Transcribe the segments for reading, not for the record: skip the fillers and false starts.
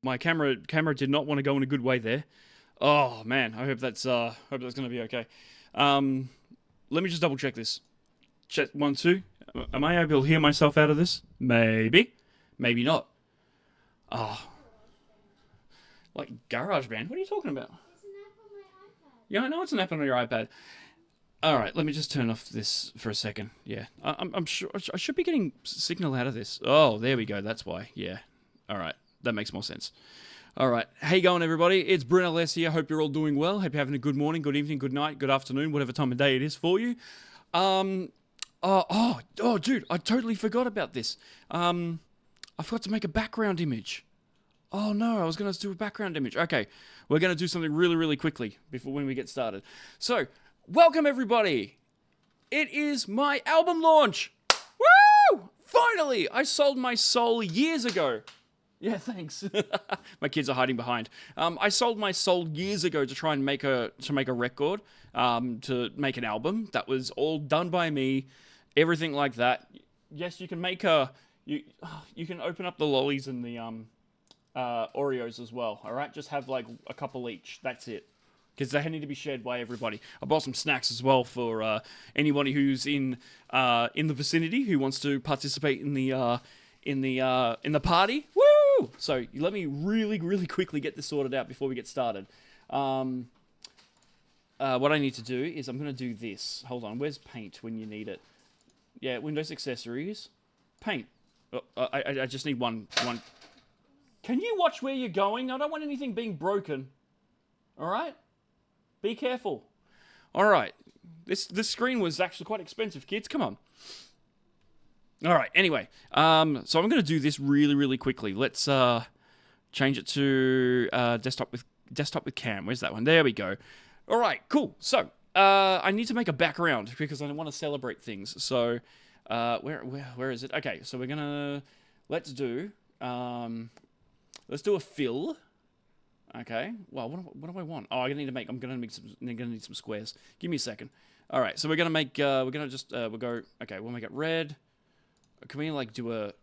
my camera did not want to go in a good way there. Oh man, I hope that's gonna be okay. Let me just double check this. Check 1 2. Am I able to hear myself out of this? Maybe, maybe not. Oh, like GarageBand. What are you talking about? It's an app on my iPad. Yeah, I know it's an app on your iPad. All right, let me just turn off this for a second. Yeah, I'm sure I should be getting signal out of this. Oh, there we go. That's why. Yeah. All right, that makes more sense. All right, how you going, everybody? It's BrynLS here. Hope you're all doing well. Hope you're having a good morning, good evening, good night, good afternoon, whatever time of day it is for you. Dude, I totally forgot about this. I forgot to make a background image. Oh no, I was going to do a background image. Okay, we're going to do something really, really quickly before when we get started. So, welcome everybody. It is my album launch. Woo! Finally, I sold my soul years ago. Yeah, thanks. My kids are hiding behind. I sold my soul years ago to try and make a record, to make an album. That was all done by me, everything like that. Yes, you can make you can open up the lollies and the Oreos as well. All right, just have like a couple each. That's it, because they need to be shared by everybody. I bought some snacks as well for anybody who's in the vicinity who wants to participate in the party. Woo! So let me really, really quickly get this sorted out before we get started. What I need to do is I'm going to do this. Hold on. Where's paint when you need it? Yeah, Windows accessories. Paint. Oh, I just need one. Can you watch where you're going? I don't want anything being broken. All right? Be careful. All right. This screen was actually quite expensive, kids. Come on. All right. Anyway, so I'm going to do this really, really quickly. Let's change it to desktop with cam. Where's that one? There we go. All right. Cool. So I need to make a background because I want to celebrate things. So where is it? Okay. So we're gonna let's do a fill. Okay. Well, what do I want? Oh, I'm gonna need some squares. Give me a second. All right. So we're gonna make we'll go. Okay. We'll make it red. Can we like do a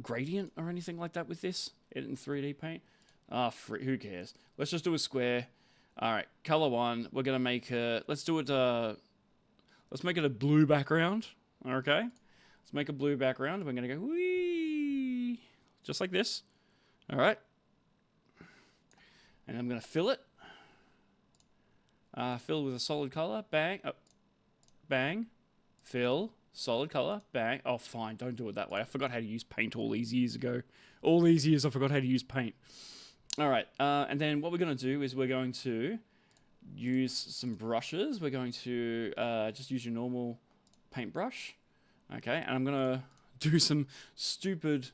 gradient or anything like that with this? Edit in 3D paint? Who cares? Let's just do a square. All right, color 1. We're gonna make let's make it a blue background. Okay, let's make a blue background. We're gonna go wee, just like this. All right, and I'm gonna fill it. Fill with a solid color. Bang, bang, fill. Solid color, bang. Oh, fine, don't do it that way. I forgot how to use paint all these years ago. All these years I forgot how to use paint. All right, and then what we're going to do is we're going to use some brushes. We're going to just use your normal paintbrush. Okay, and I'm going to do some stupid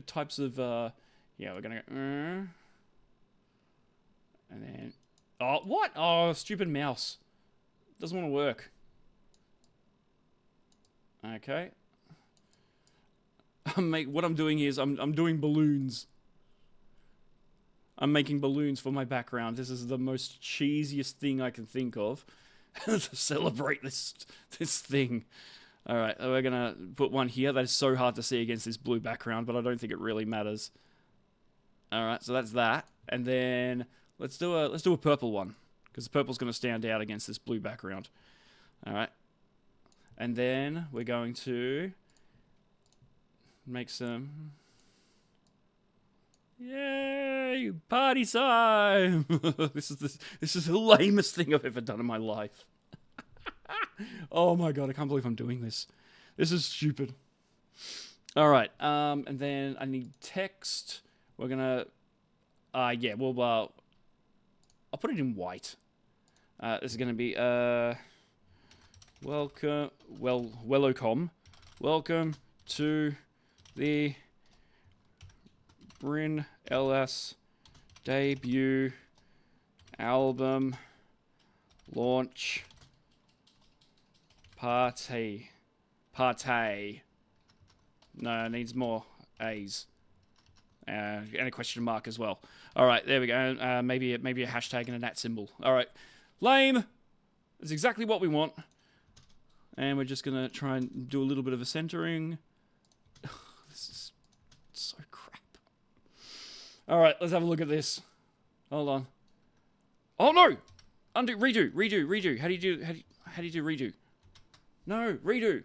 types of, yeah, we're going to go, and then, oh, what? Oh, stupid mouse. Doesn't want to work. Okay. What I'm doing is I'm doing balloons. I'm making balloons for my background. This is the most cheesiest thing I can think of to celebrate this thing. All right, we're gonna put one here. That is so hard to see against this blue background, but I don't think it really matters. All right, so that's that, and then let's do a purple one because the purple's gonna stand out against this blue background. All right. And then we're going to make some. Yay! Party time! This is the lamest thing I've ever done in my life. Oh my god! I can't believe I'm doing this. This is stupid. All right. And then I need text. We're gonna. Yeah. Well. I'll put it in white. This is gonna be Welcome to the BrynLS debut album launch party. No, it needs more A's. And a question mark as well. All right, there we go. Maybe a hashtag and a @ symbol. All right, lame. That's exactly what we want. And we're just going to try and do a little bit of a centering. This is so crap. All right, let's have a look at this. Hold on. Oh no! Redo. How do you do redo? No, redo.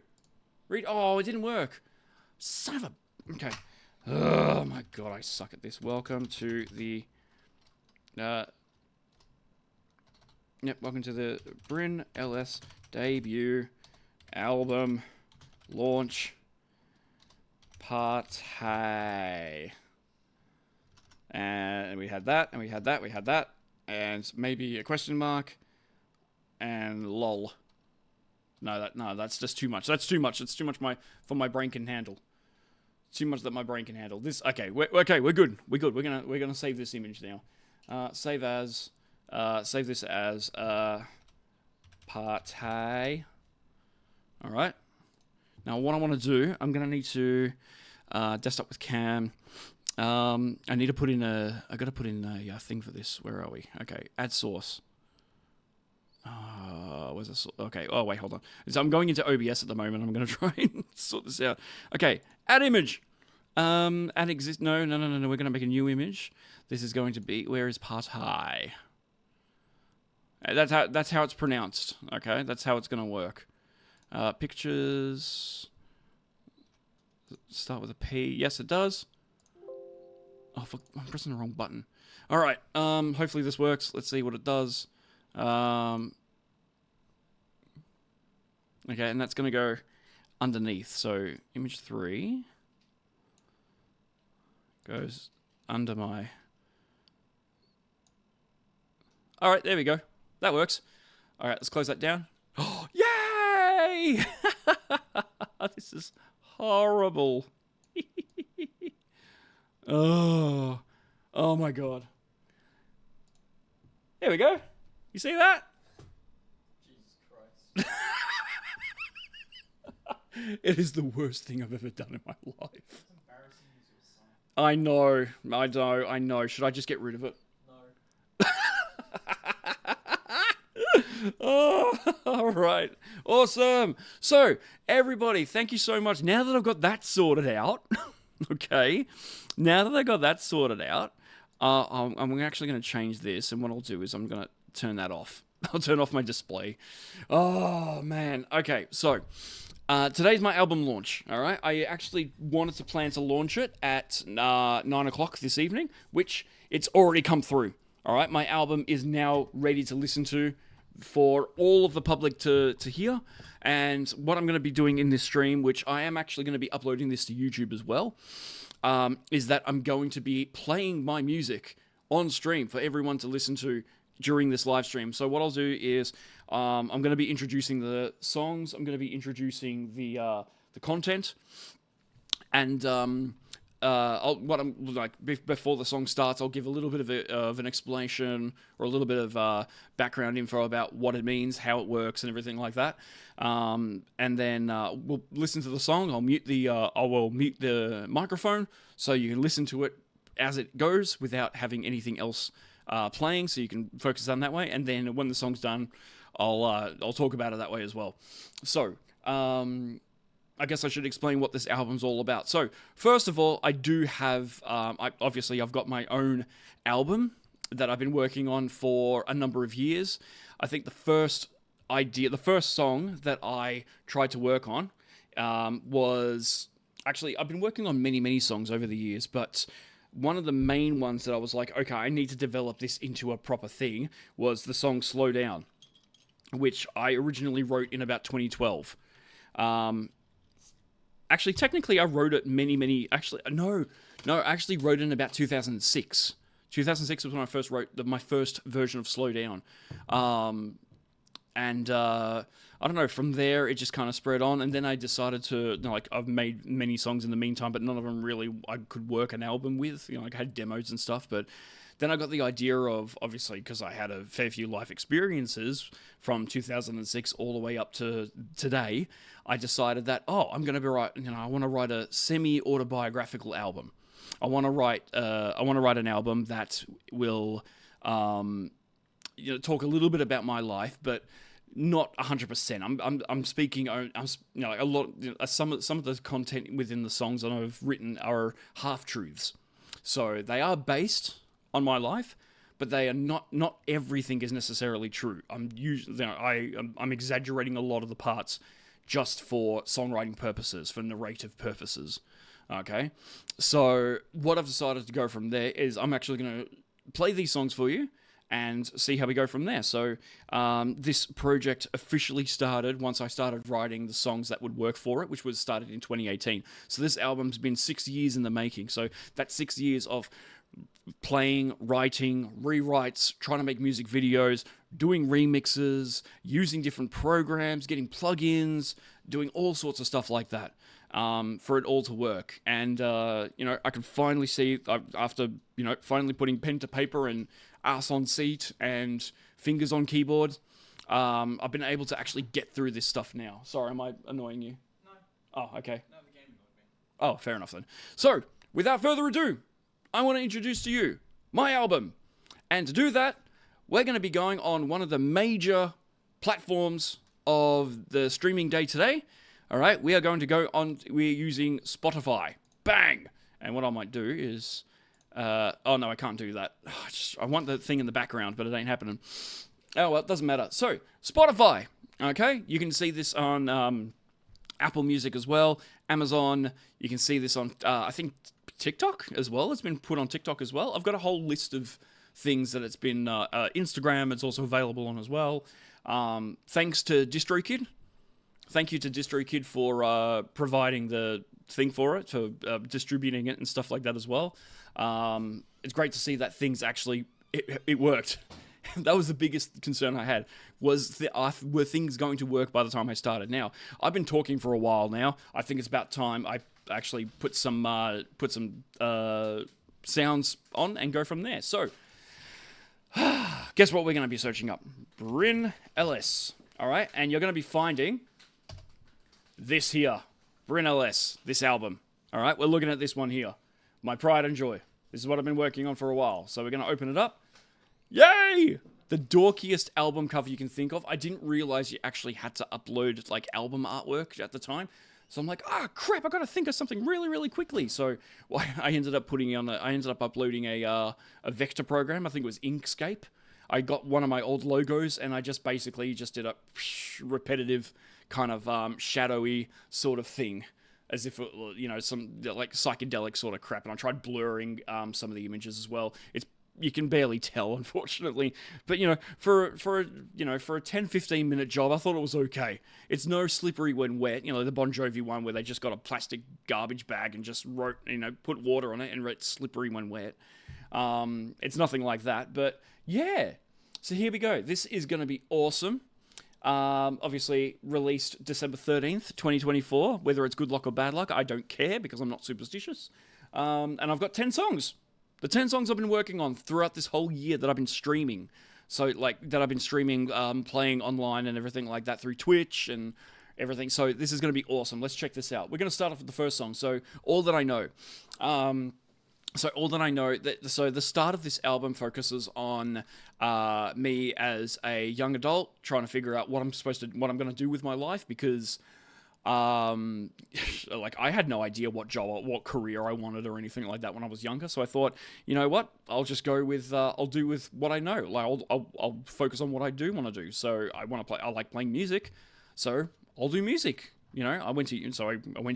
Oh, it didn't work. Son of a. Okay. Oh my god, I suck at this. Welcome to the. Welcome to the BrynLS debut album launch party. And we had that, and maybe a question mark, and lol. No, that's just too much. That's too much. It's too much for my brain can handle. Too much that my brain can handle. This we're good. We're gonna save this image now. Save this as party. All right. Now what I want to do, I'm gonna need to desktop with cam. I need to put in I gotta put in a thing for this. Where are we? Okay, add source. Where's this? Okay. Oh wait, hold on. So I'm going into OBS at the moment. I'm gonna try and sort this out. Okay, add image. Add exist. No. We're gonna make a new image. This is going to be. Where is party? That's how it's pronounced. Okay, that's how it's gonna work. Pictures. Start with a P. Yes, it does. Oh, fuck, I'm pressing the wrong button. All right. Hopefully this works. Let's see what it does. Okay, and that's gonna go underneath. So image 3 goes under my. All right, there we go. That works. All right, let's close that down. Oh, yay! This is horrible. Oh my god. There we go. You see that? Jesus Christ. It is the worst thing I've ever done in my life. It's embarrassing as your son. I know. Should I just get rid of it? No. Oh, all right. Awesome. So, everybody, thank you so much. Now that I've got that sorted out, okay, I'm actually going to change this, and what I'll do is I'm going to turn that off. I'll turn off my display. Oh, man. Okay, so today's my album launch, all right? I actually wanted to plan to launch it at 9 o'clock this evening, which it's already come through, all right? My album is now ready to listen to for all of the public to hear. And what I'm going to be doing in this stream, which I am actually going to be uploading this to YouTube as well, is that I'm going to be playing my music on stream for everyone to listen to during this live stream. So what I'll do is I'm going to be introducing the songs, I'm going to be introducing the content, and before the song starts, I'll give a little bit of an explanation or a little bit of background info about what it means, how it works, and everything like that. And then we'll listen to the song. I will mute the microphone so you can listen to it as it goes without having anything else playing, so you can focus on that way. And then when the song's done, I'll talk about it that way as well. So. I guess I should explain what this album's all about. So, first of all, I do have, I've got my own album that I've been working on for a number of years. I think the first song that I tried to work on was, actually, I've been working on many songs over the years, but one of the main ones that I was like, okay, I need to develop this into a proper thing, was the song Slow Down, which I originally wrote in about 2012. Actually, technically, I wrote it I actually wrote it in about 2006. 2006 was when I first wrote my first version of Slow Down. I don't know, from there, it just kind of spread on, and then I decided to, I've made many songs in the meantime, but none of them really I could work an album with. I had demos and stuff, but then I got the idea of, obviously, because I had a fair few life experiences from 2006 all the way up to today, I decided that, I'm going to be I want to write a semi-autobiographical album. I want to write an album that will, talk a little bit about my life, but not 100%. I'm speaking, a lot. Some of the content within the songs that I've written are half truths. So they are based on my life, but they are not everything is necessarily true. I'm exaggerating a lot of the parts just for songwriting purposes, for narrative purposes. Okay, so what I've decided to go from there is I'm actually going to play these songs for you and see how we go from there. So this project officially started once I started writing the songs that would work for it, which was started in 2018. So this album's been 6 years in the making. So that's 6 years of playing, writing, rewrites, trying to make music videos, doing remixes, using different programs, getting plugins, doing all sorts of stuff like that. For it all to work. And, I can finally see, after, finally putting pen to paper and ass on seat and fingers on keyboard, I've been able to actually get through this stuff now. Sorry, am I annoying you? No. Oh, okay. No, the game annoyed me. Oh, fair enough then. So, without further ado, I want to introduce to you my album. And to do that, we're going to be going on one of the major platforms of the streaming day today. All right, we are going to go on, we're using Spotify. Bang! And what I might do is, oh no, I can't do that. I want the thing in the background, but it ain't happening. Oh, well, it doesn't matter. So, Spotify, okay? You can see this on Apple Music as well, Amazon. You can see this on, I think, TikTok as well. It's been put on TikTok as well. I've got a whole list of things that it's been, Instagram, it's also available on as well. Thanks to DistroKid. Thank you to DistroKid for providing the thing for it, for distributing it and stuff like that as well. It's great to see that things actually, it worked. That was the biggest concern I had, was were things going to work by the time I started? Now, I've been talking for a while now. I think it's about time I actually put some sounds on and go from there. So, guess what we're going to be searching up? BrynLS. All right, and you're going to be finding this here, BrynLS, this album. All right, we're looking at this one here. My pride and joy. This is what I've been working on for a while. So we're going to open it up. Yay! The dorkiest album cover you can think of. I didn't realize you actually had to upload like album artwork at the time. So I'm like, crap, I got to think of something really, really quickly. So I ended up uploading a vector program. I think it was Inkscape. I got one of my old logos and I just basically just did a repetitive kind of shadowy sort of thing, as if it, some like psychedelic sort of crap. And I tried blurring some of the images as well. You can barely tell, unfortunately. But for a 10-15 minute job, I thought it was okay. It's no Slippery When Wet, the Bon Jovi one where they just got a plastic garbage bag and just wrote, put water on it and wrote Slippery When Wet. It's nothing like that, but yeah. So here we go. This is going to be awesome. Obviously released December 13th, 2024. Whether it's good luck or bad luck, I don't care because I'm not superstitious. And I've got 10 songs. The 10 songs I've been working on throughout this whole year that I've been streaming. So, that I've been streaming, playing online and everything like that through Twitch and everything. So, this is going to be awesome. Let's check this out. We're going to start off with the first song. So, All That I Know. So the start of this album focuses on me as a young adult trying to figure out what I'm going to do with my life because I had no idea what job, what career I wanted or anything like that when I was younger. So I thought, you know what, I'll just go with, I'll do with what I know. Like I'll focus on what I do want to do. So I like playing music. So I'll do music. I went to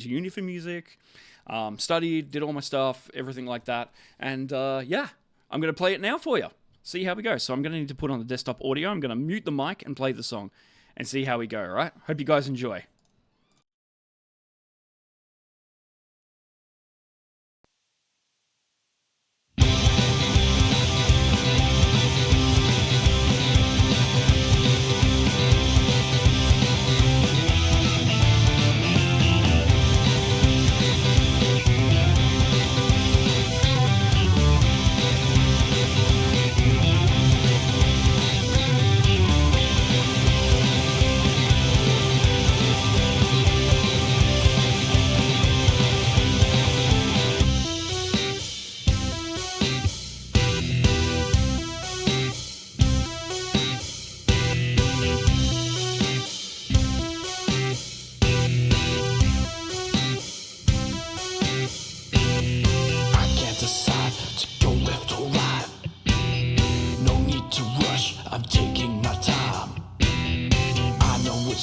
uni for music, studied, did all my stuff, everything like that. And I'm going to play it now for you. See how we go. So I'm going to need to put on the desktop audio. I'm going to mute the mic and play the song and see how we go, all right? Hope you guys enjoy.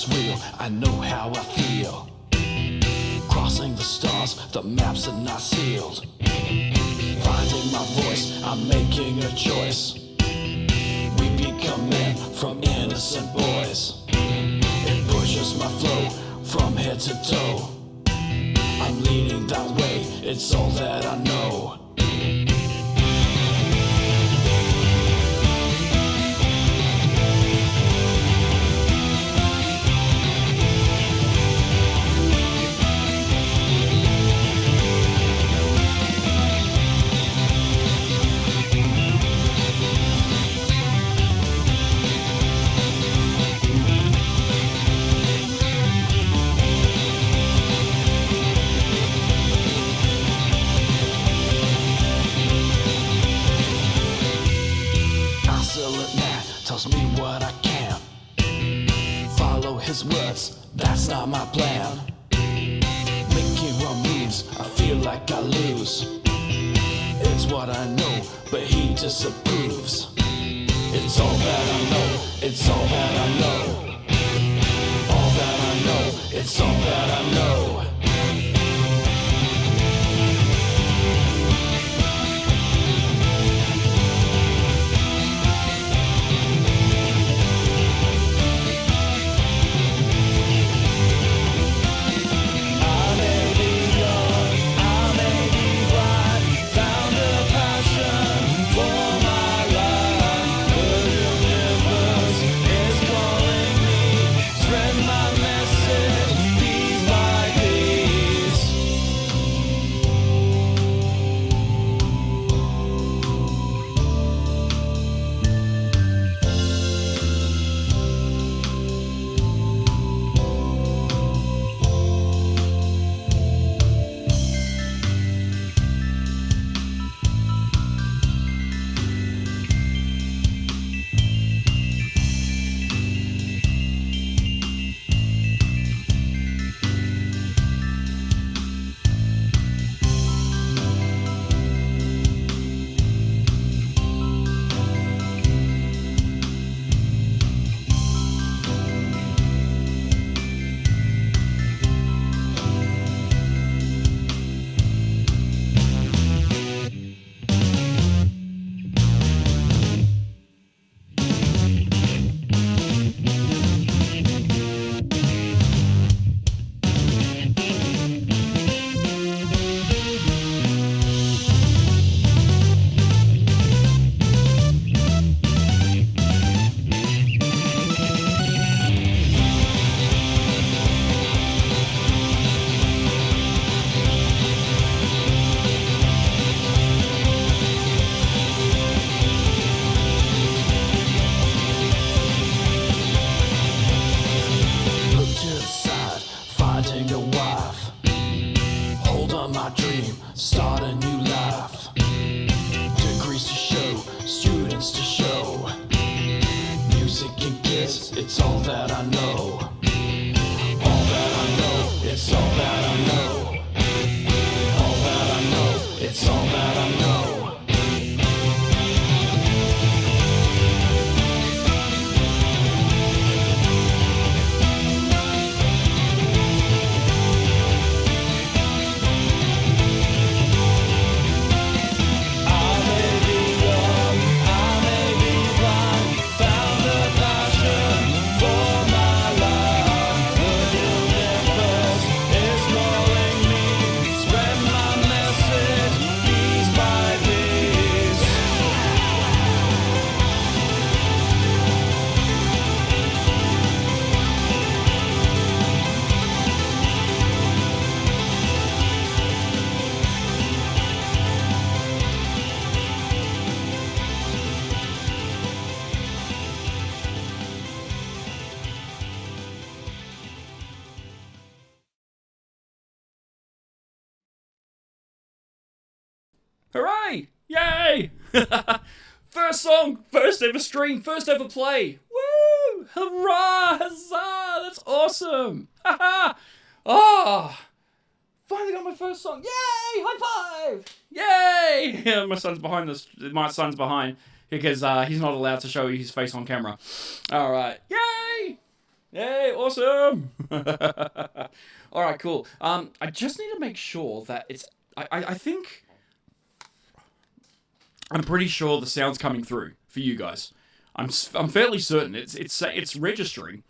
is real, I know how I feel. Crossing the stars, the maps are not sealed. Finding my voice, I'm making a choice. We become men from innocent boys. It pushes my flow from head to toe. I'm leading that way, it's all that I know. Tells me what I can. Follow his words, that's not my plan. Making wrong moves, I feel like I lose. It's what I know, but he disapproves. It's all that I know, it's all that I know. All that I know, it's all that I know. Start a new life. Degrees to show, students to show. Music and kids, it's all that I know. All that I know, it's all that I know. All that I know, it's all that I know. Hooray! Yay! First song, first ever stream, first ever play. Woo! Hurrah! Huzzah! That's awesome! Haha! Oh! Finally got my first song. Yay! High five! Yay! Yeah, my son's behind this. My son's behind because he's not allowed to show you his face on camera. All right. Yay! Yay, awesome! All right, cool. I just need to make sure that it's. I think. I'm pretty sure the sound's coming through for you guys. I'm fairly certain it's registering.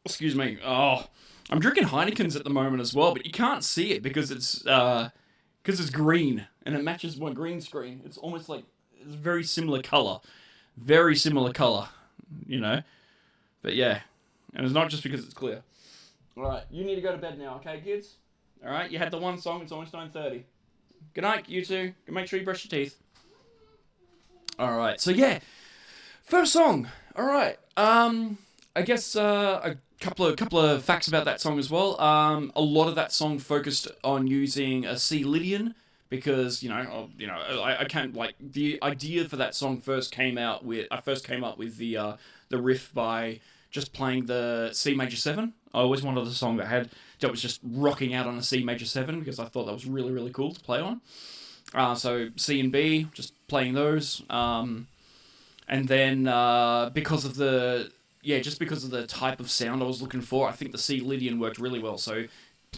Excuse me. Oh, I'm drinking Heineken's at the moment as well, but you can't see it because it's green and it matches my green screen. It's almost like it's very similar color, you know. But yeah, and it's not just because it's clear. All right, you need to go to bed now, okay, kids? All right, you had the one song. It's almost 9:30. Good night, you two. Make sure you brush your teeth. All right, so yeah, first song. All right. I guess a couple of facts about that song as well. A lot of that song focused on using a C Lydian because I can't like the idea for that song first came up with the riff by just playing the C major 7. I always wanted a song that was just rocking out on a C major 7 because I thought that was really, really cool to play on. So C and B, just playing those. And then because of the type of sound I was looking for, I think the C Lydian worked really well. So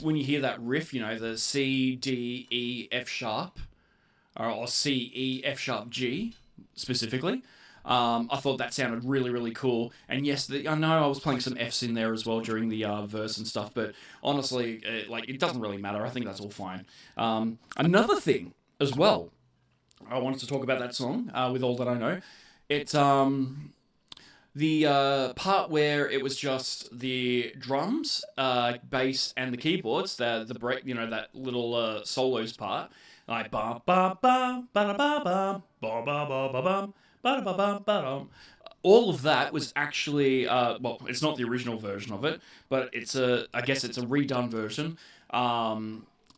when you hear that riff, the C, D, E, F sharp, or C, E, F sharp, G, specifically, I thought that sounded really, really cool. And yes, I know I was playing some Fs in there as well during the verse and stuff, but honestly, it doesn't really matter. I think that's all fine. Another thing as well, I wanted to talk about that song, with all that I know. It's the part where it was just the drums, bass, and the keyboards, the break, that little solos part, like ba ba ba ba ba ba ba ba ba ba ba ba ba ba. All of that was actually it's not the original version of it, but I guess it's a redone version.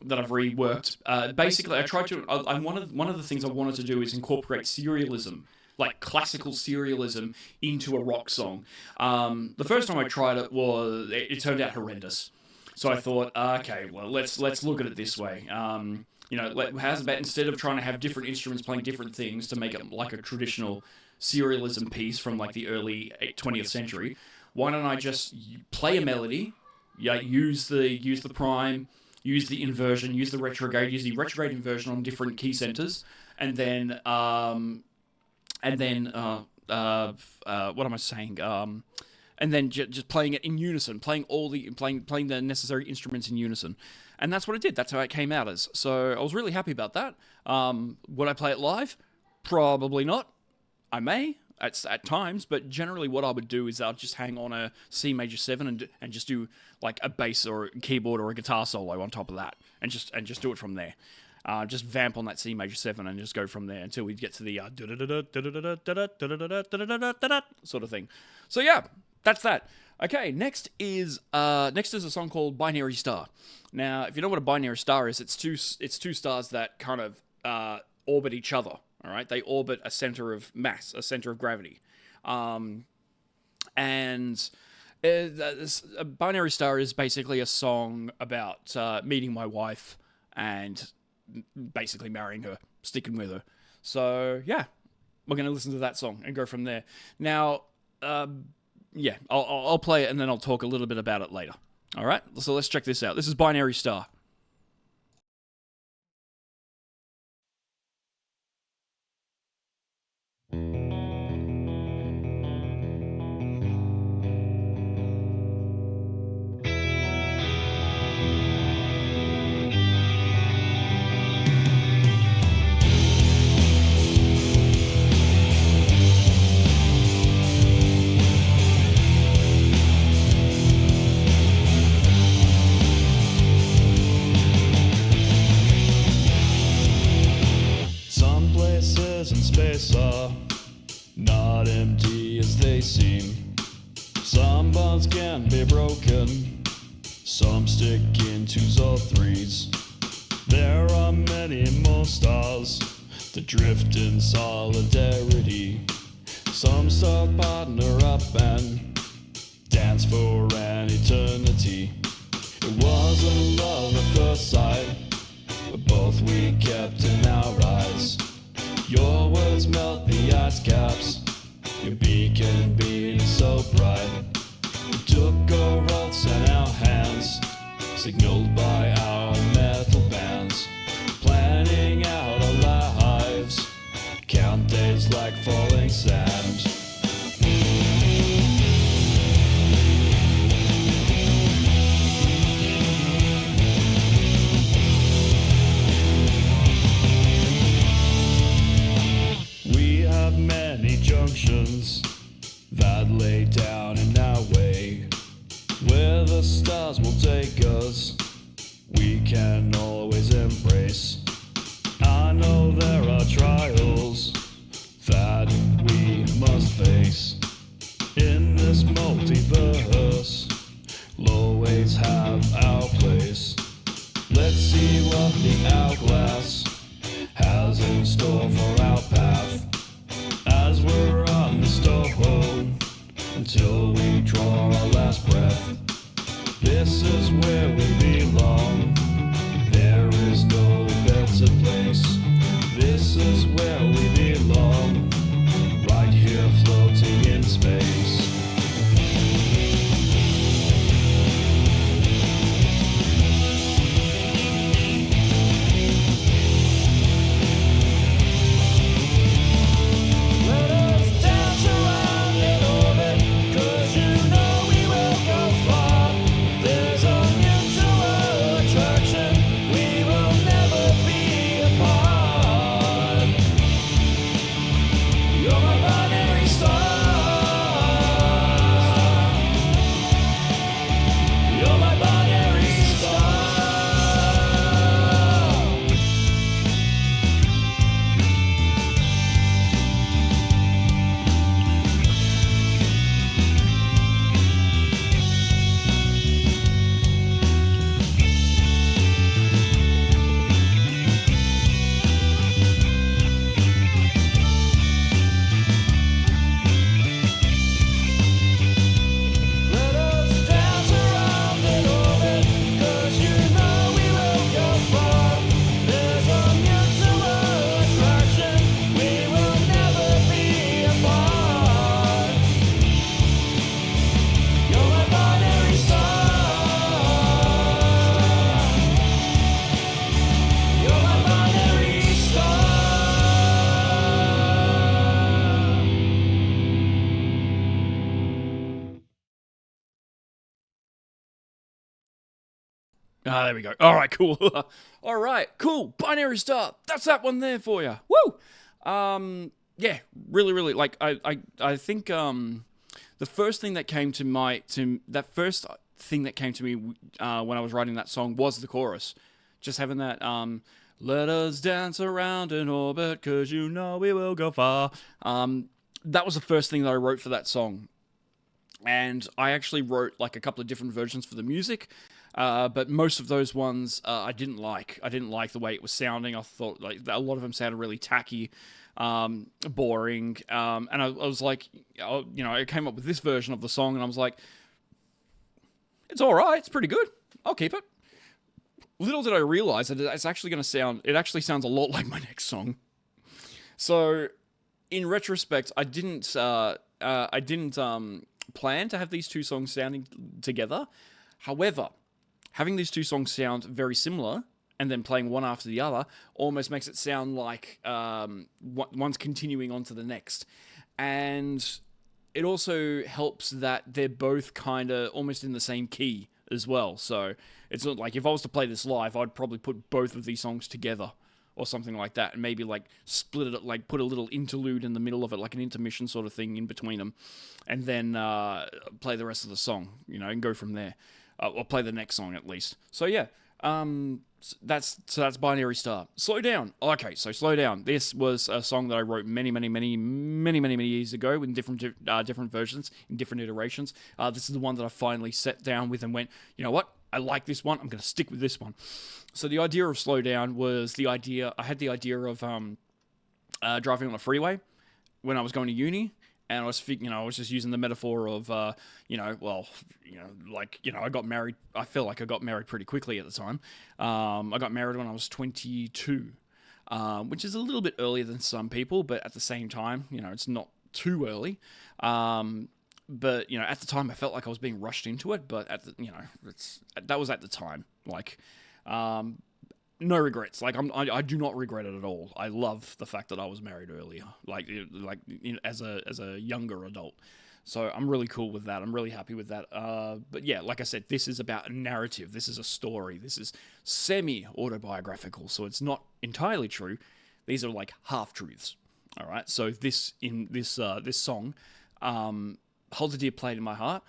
That I've reworked. Basically, I tried to. One of the things I wanted to do is incorporate serialism, like classical serialism, into a rock song. The first time I tried it it turned out horrendous. So I thought, okay, well, let's look at it this way. How's about instead of trying to have different instruments playing different things to make it like a traditional serialism piece from like the early 20th century, why don't I just play a melody, use the prime, use the inversion, use the retrograde inversion on different key centers, and then what am I saying? And then just playing it in unison, playing the necessary instruments in unison, and that's what it did. That's how it came out as. So I was really happy about that. Would I play it live? Probably not. I may at times, but generally what I would do is I'll just hang on a C major 7 and just do like a bass or a keyboard or a guitar solo on top of that, and just do it from there. Just vamp on that C major 7 and just go from there until we get to the sort of thing. So yeah, that's that. Okay, next is a song called Binary Star. Now, if you know what a binary star is, it's two stars that kind of orbit each other. All right, they orbit a center of mass, a center of gravity, and a binary star is basically a song about meeting my wife and basically marrying her, sticking with her. So yeah, we're gonna listen to that song and go from there. Now, I'll play it and then I'll talk a little bit about it later. All right, so let's check this out. This is Binary Star. Are not empty as they seem. Some bonds can be broken, some stick in 2s or 3s. There are many more stars that drift in solidarity. Some stars partner up and dance for an eternity. It wasn't love at first sight, but both we kept in our eyes. Your words melt the ice caps, your beacon being so bright. Took our oaths in our hands, signaled by our metal bands, planning out our lives, count days like falling sand. We have many junctions that lay down in our way, where the stars will take us, we can always embrace. I know there are trials that we must face in this multiverse. Low-weights have our place. Let's see what the hourglass has in store for our path as we're on the stone until we draw our last breath. This is where we belong. There is no better place. This is where we belong. Right here floating in space. Let us dance around in orbit, 'cause you know we will go far. There's a mutual attraction, we will never be apart. You're my binary star. You're my binary star. Let us dance around in orbit, 'cause you know we will go far. There's a mutual attraction, we will never be apart. You're my binary star. You're my binary star. Ah, there we go. All right, cool. All right, cool. Binary Star. That's that one there for you. Woo. Yeah, really, really. Like, I think the first thing that came to my first thing that came to me when I was writing that song was the chorus. Just having that let us dance around in orbit, 'cause you know we will go far. That was the first thing that I wrote for that song. And I actually wrote like a couple of different versions for the music, but most of those ones I didn't like. I didn't like the way it was sounding. I thought like a lot of them sounded really tacky, boring, and I was like, I came up with this version of the song, and I was like, it's all right. It's pretty good. I'll keep it. Little did I realize that it's actually going to sound. It actually sounds a lot like my next song. So, in retrospect, I didn't plan to have these two songs sounding together. However, having these two songs sound very similar and then playing one after the other almost makes it sound like one's continuing on to the next. And it also helps that they're both kind of almost in the same key as well. So it's not like if I was to play this live, I'd probably put both of these songs together or something like that, and maybe like split it, like put a little interlude in the middle of it, like an intermission sort of thing in between them, and then play the rest of the song, and go from there, or play the next song at least. So yeah, that's Binary Star. Slow Down. Okay, so Slow Down. This was a song that I wrote many years ago in different versions, in different iterations. This is the one that I finally sat down with and went, you know what? I like this one. I'm going to stick with this one. So the idea of Slow Down was I had the idea of driving on a freeway when I was going to uni, and I was just using the metaphor of, I got married. I feel like I got married pretty quickly at the time. I got married when I was 22, which is a little bit earlier than some people, but at the same time, it's not too early. but you know, at the time I felt like I was being rushed into it. But that was at the time. Like, no regrets. Like I do not regret it at all. I love the fact that I was married earlier, as a younger adult. So I'm really cool with that. I'm really happy with that. But yeah, like I said, this is about a narrative. This is a story. This is semi-autobiographical, so it's not entirely true. These are like half-truths. All right. So this song holds a dear place in my heart,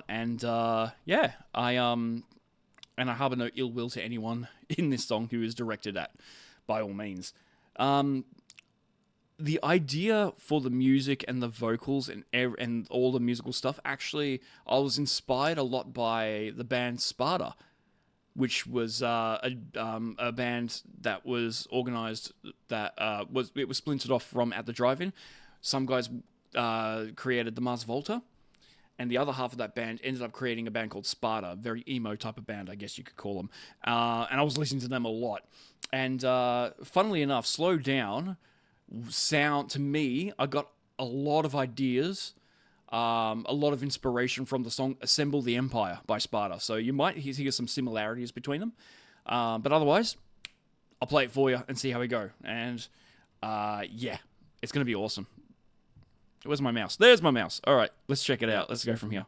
and I harbor no ill will to anyone in this song who is directed at, by all means. The idea for the music and the vocals and all the musical stuff, actually, I was inspired a lot by the band Sparta, which was a band that was organized, that was splintered off from At the Drive-In. Some guys created the Mars Volta, and the other half of that band ended up creating a band called Sparta, very emo type of band, I guess you could call them. And I was listening to them a lot. And funnily enough, Slow Down sound, to me, I got a lot of ideas, a lot of inspiration from the song Assemble the Empire by Sparta. So you might hear some similarities between them. But otherwise, I'll play it for you and see how we go. And yeah, it's going to be awesome. Where's my mouse? There's my mouse. All right, let's check it out. Let's go from here.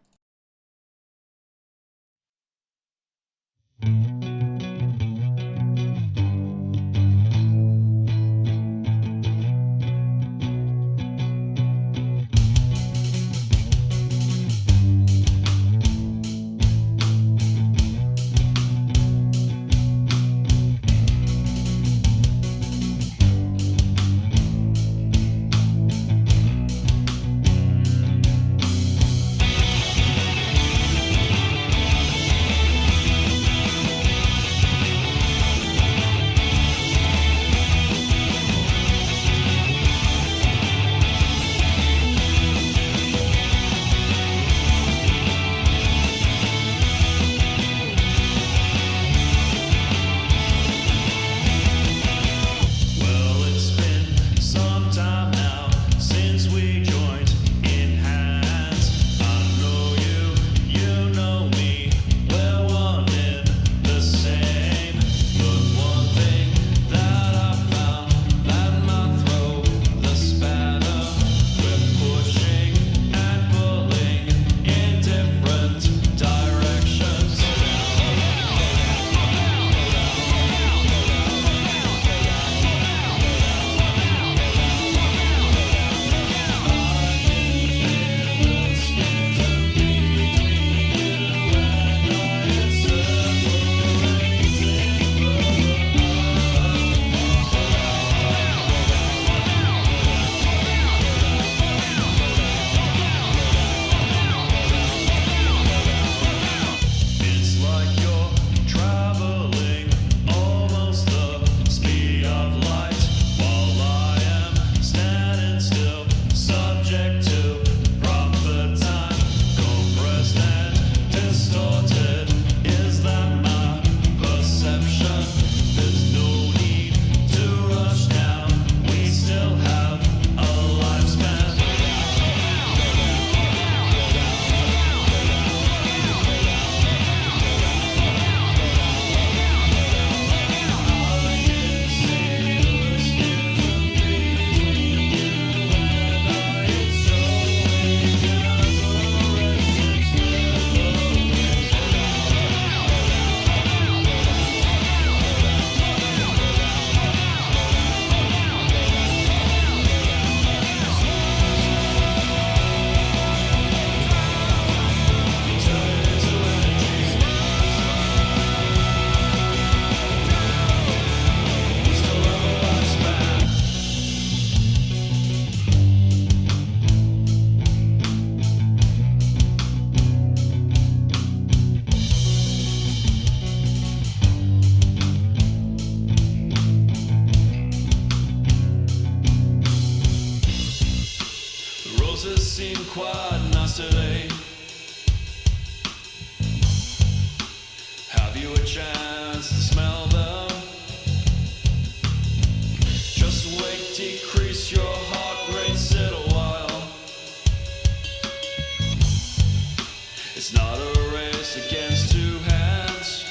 It's not a race against two hands.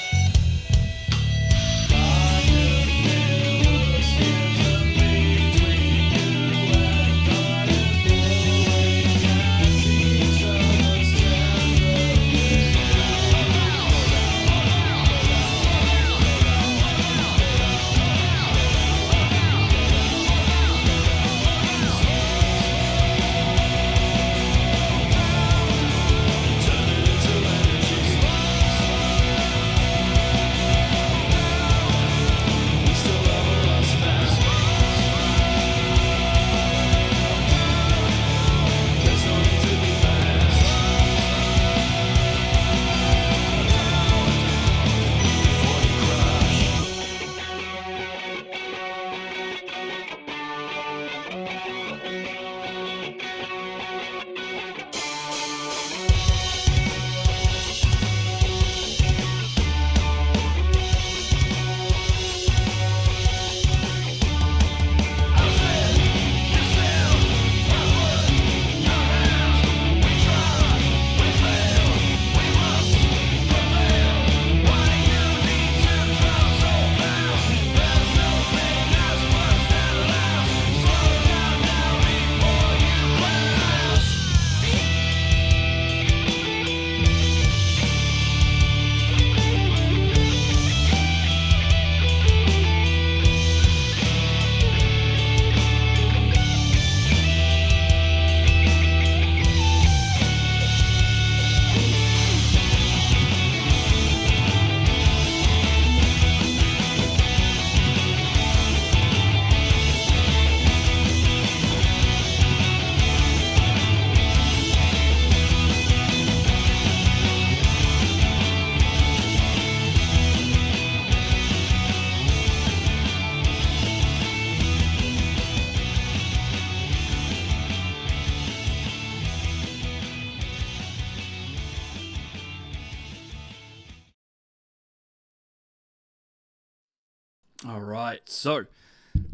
All right, so,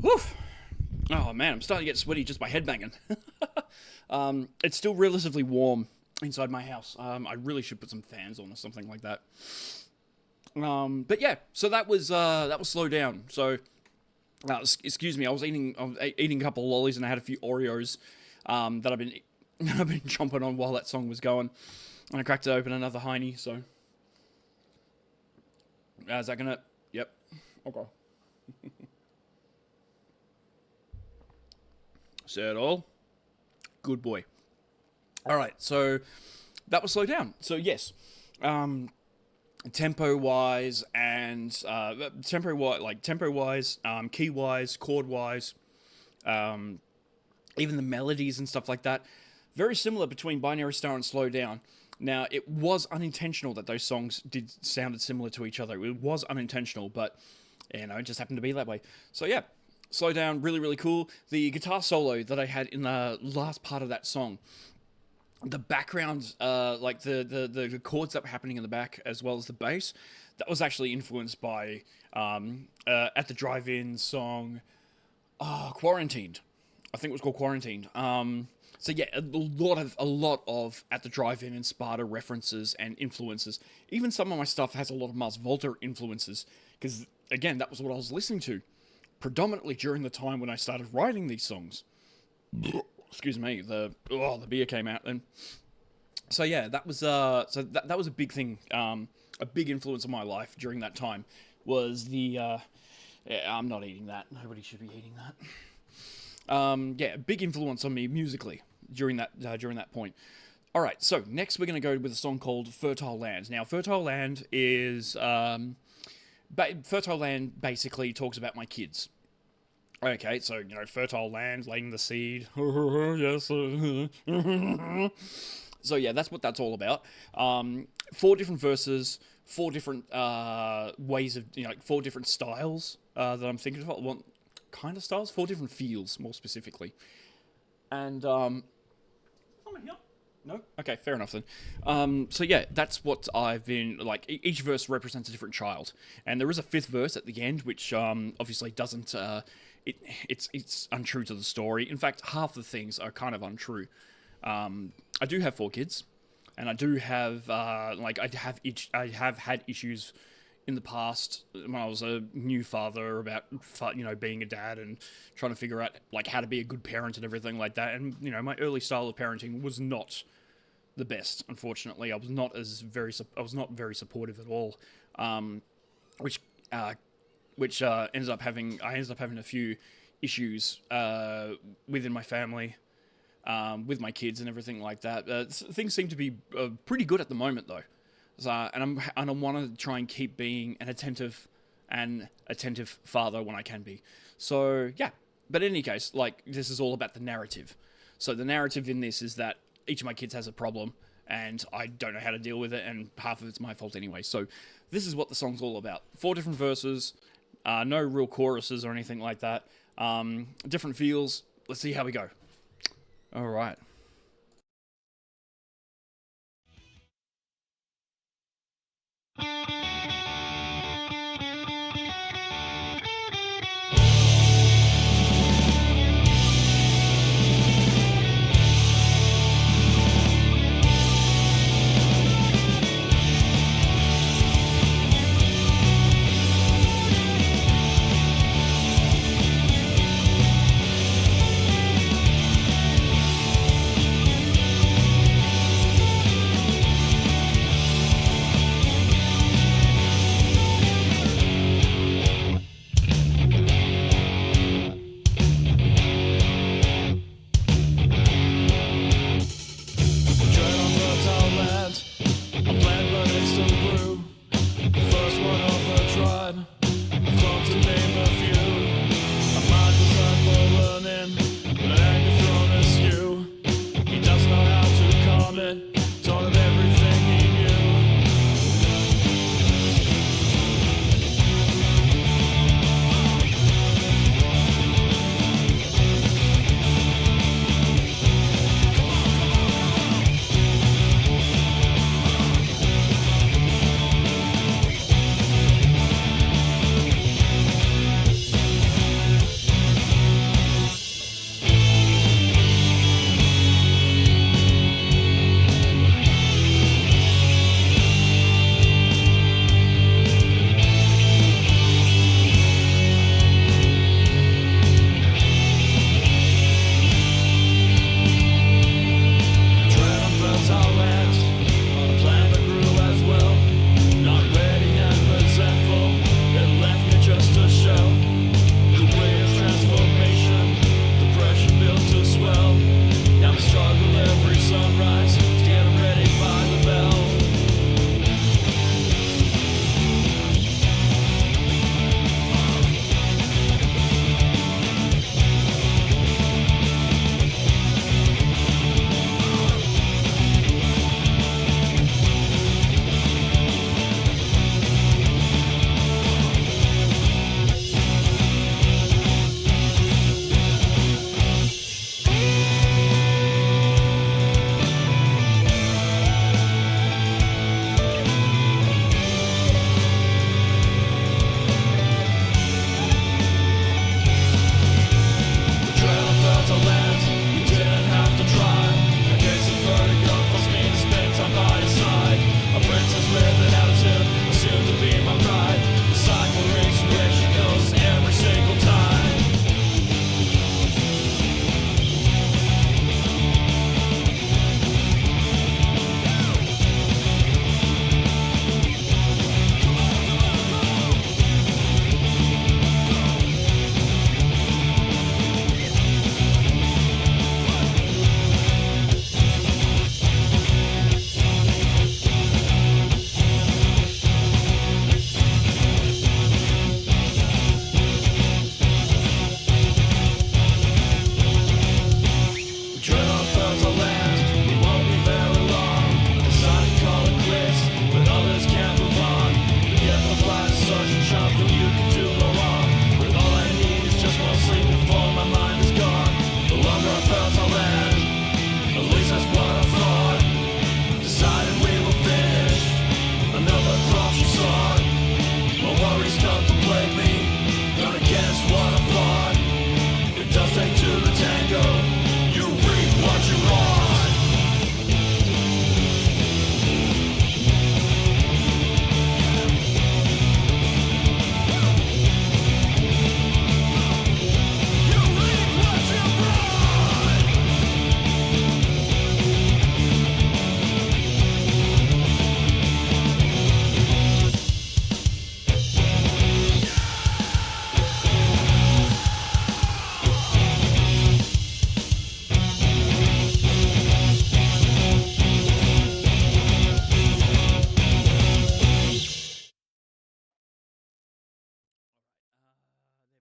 whew. Oh man, I'm starting to get sweaty just by headbanging. It's still relatively warm inside my house. I really should put some fans on or something like that. But yeah, so that was Slow Down. So, excuse me, I was eating a couple of lollies and I had a few Oreos that I've been chomping on while that song was going, and I cracked it open another Heine. So, is that gonna? Yep. Okay. Said all. Good boy. All right, so that was Slow Down. So yes, tempo-wise and tempo-wise, key-wise, chord-wise, even the melodies and stuff like that, very similar between Binary Star and Slow Down. Now, it was unintentional that those songs sounded similar to each other. It was unintentional, but it just happened to be that way. So yeah, Slow Down, really, really cool. The guitar solo that I had in the last part of that song, the background, like the chords that were happening in the back, as well as the bass, that was actually influenced by At the Drive-In song, Quarantined. I think it was called Quarantined. So yeah, a lot of At the Drive-In and Sparta references and influences. Even some of my stuff has a lot of Mars Volta influences, because again, that was what I was listening to predominantly during the time when I started writing these songs. Excuse me, the beer came out then. So yeah, that was that was a big thing, a big influence on my life during that time. Was the I'm not eating that. Nobody should be eating that. Yeah, big influence on me musically during that point. All right, so next we're going to go with a song called Fertile Land. Now, Fertile Land is Fertile Land basically talks about my kids. Okay, so, fertile land, laying the seed. Yes. So, yeah, that's what that's all about. 4 different verses, 4 different ways of, 4 different styles that I'm thinking of. Well, kind of styles? 4 different feels, more specifically. And, someone here? No? Okay, fair enough then. So yeah, that's what I've been, like, each verse represents a different child. And there is a 5th verse at the end, which obviously doesn't, it's untrue to the story. In fact, half the things are kind of untrue. I do have 4 kids. and I do have I have had issues in the past when I was a new father about being a dad and trying to figure out like how to be a good parent and everything like that. And my early style of parenting was not the best. Unfortunately, I was not very supportive at all, which ended up having a few issues within my family, with my kids and everything like that. Things seem to be pretty good at the moment though. And I want to try and keep being an attentive father when I can be. So yeah, but in any case, like this is all about the narrative. So the narrative in this is that each of my kids has a problem, and I don't know how to deal with it, and half of it's my fault anyway. So this is what the song's all about. 4 different verses, no real choruses or anything like that. Different feels. Let's see how we go. All right.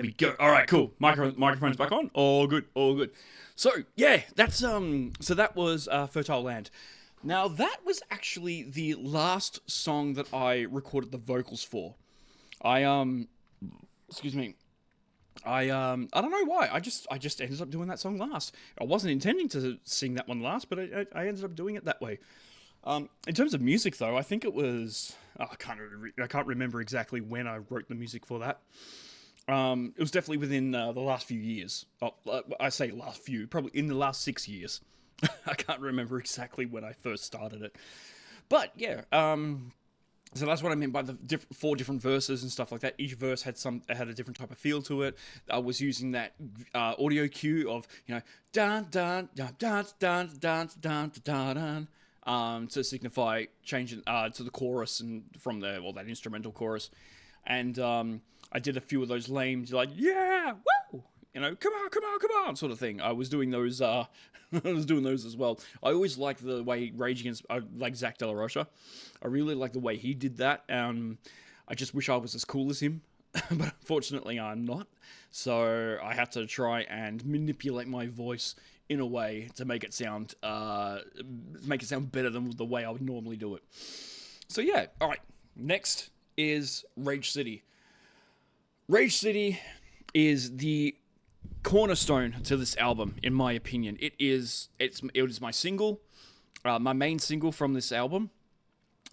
we go. All right, cool. Microphone's back on. All good, all good. So yeah, that's so that was Fertile Land. Now that was actually the last song that I recorded the vocals for. Excuse me. I don't know why. I just ended up doing that song last. I wasn't intending to sing that one last, but I ended up doing it that way. In terms of music, though, I think it was I can't remember exactly when I wrote the music for that. It was definitely within the last few years. I say last few, probably in the last 6 years. I can't remember exactly when I first started it, but yeah. So that's what I meant by the 4 different verses and stuff like that. Each verse had a different type of feel to it. I was using that audio cue of dun dun dun dun dun dun dun dun dun to signify changing to the chorus and from that instrumental chorus. And I did a few of those lame yeah, woo, come on sort of thing. I was doing those. I was doing those as well. I always liked the way Rage Against, like Zach De La Rocha. I really like the way he did that. I just wish I was as cool as him, but unfortunately I'm not. So I had to try and manipulate my voice in a way to make it sound better than the way I would normally do it. So yeah, all right. Next is Rage City. Rage City is the cornerstone to this album, in my opinion. It is my single, my main single from this album.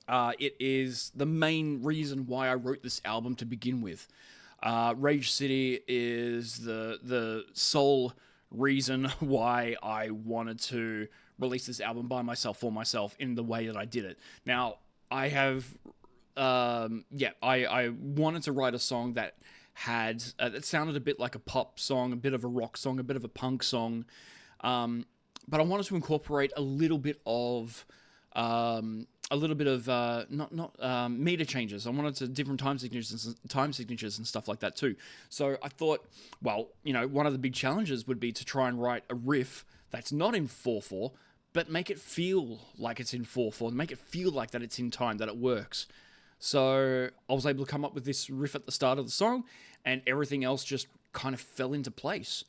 It is the main reason why I wrote this album to begin with. Rage City is the sole reason why I wanted to release this album by myself, for myself, in the way that I did it. Now, I have, I wanted to write a song that had it sounded a bit like a pop song, a bit of a rock song, a bit of a punk song, but I wanted to incorporate a little bit of meter changes. I wanted to different time signatures and stuff like that too. So I thought, well, one of the big challenges would be to try and write a riff that's not in 4/4, but make it feel like it's in 4/4, make it feel like that it's in time, that it works. So I was able to come up with this riff at the start of the song, and everything else just kind of fell into place.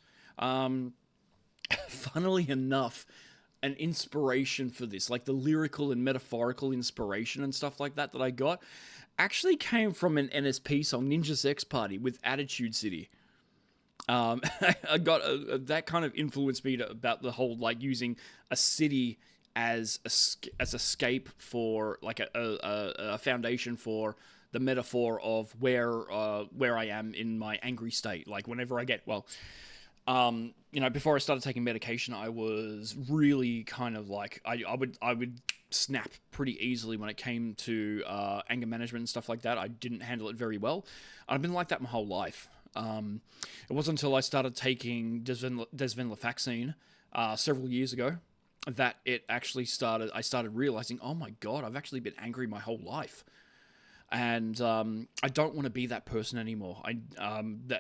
Funnily enough, an inspiration for this, like the lyrical and metaphorical inspiration and stuff like that I got, actually came from an NSP song, Ninja Sex Party, with Attitude City. I got that kind of influenced me about the whole using a city as escape for a foundation for the metaphor of where I am in my angry state. Like whenever I get before I started taking medication, I was really kind of I would snap pretty easily when it came to anger management and stuff like that. I didn't handle it very well. I've been like that my whole life. It wasn't until I started taking desvenlafaxine several years ago that I started realizing, oh my God, I've actually been angry my whole life. And I don't want to be that person anymore.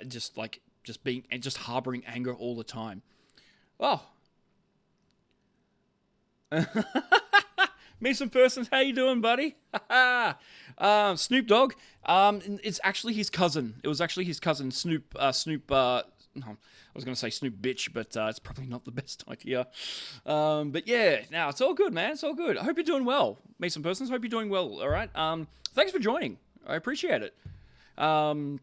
Just harboring anger all the time. Oh. Meet some persons. How you doing, buddy? Snoop Dogg. It's actually his cousin. It was actually his cousin, Snoop. I was going to say Snoop bitch, but it's probably not the best idea. But yeah, now it's all good, man. It's all good. I hope you're doing well. Meet some persons. Hope you're doing well. All right. Thanks for joining. I appreciate it. So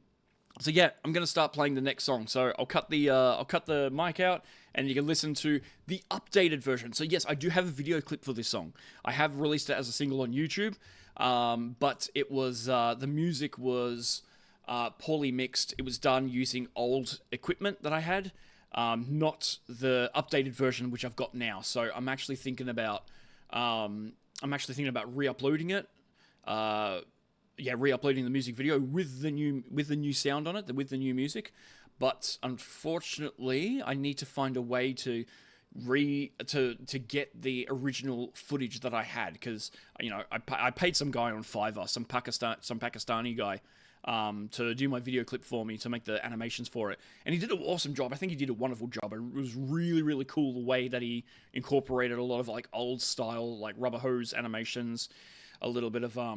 yeah, I'm going to start playing the next song. So I'll cut the mic out, and you can listen to the updated version. So yes, I do have a video clip for this song. I have released it as a single on YouTube, but it was the music was poorly mixed. It was done using old equipment that I had, not the updated version which I've got now. So I'm actually thinking about re-uploading it. Re-uploading the music video with the new sound on it, with the new music. But unfortunately, I need to find a way to get the original footage that I had, because I paid some guy on Fiverr, some Pakistani guy, to do my video clip for me, to make the animations for it, and he did an awesome job. I think he did a wonderful job. It was really, really cool the way that he incorporated a lot of old style rubber hose animations, a little bit of a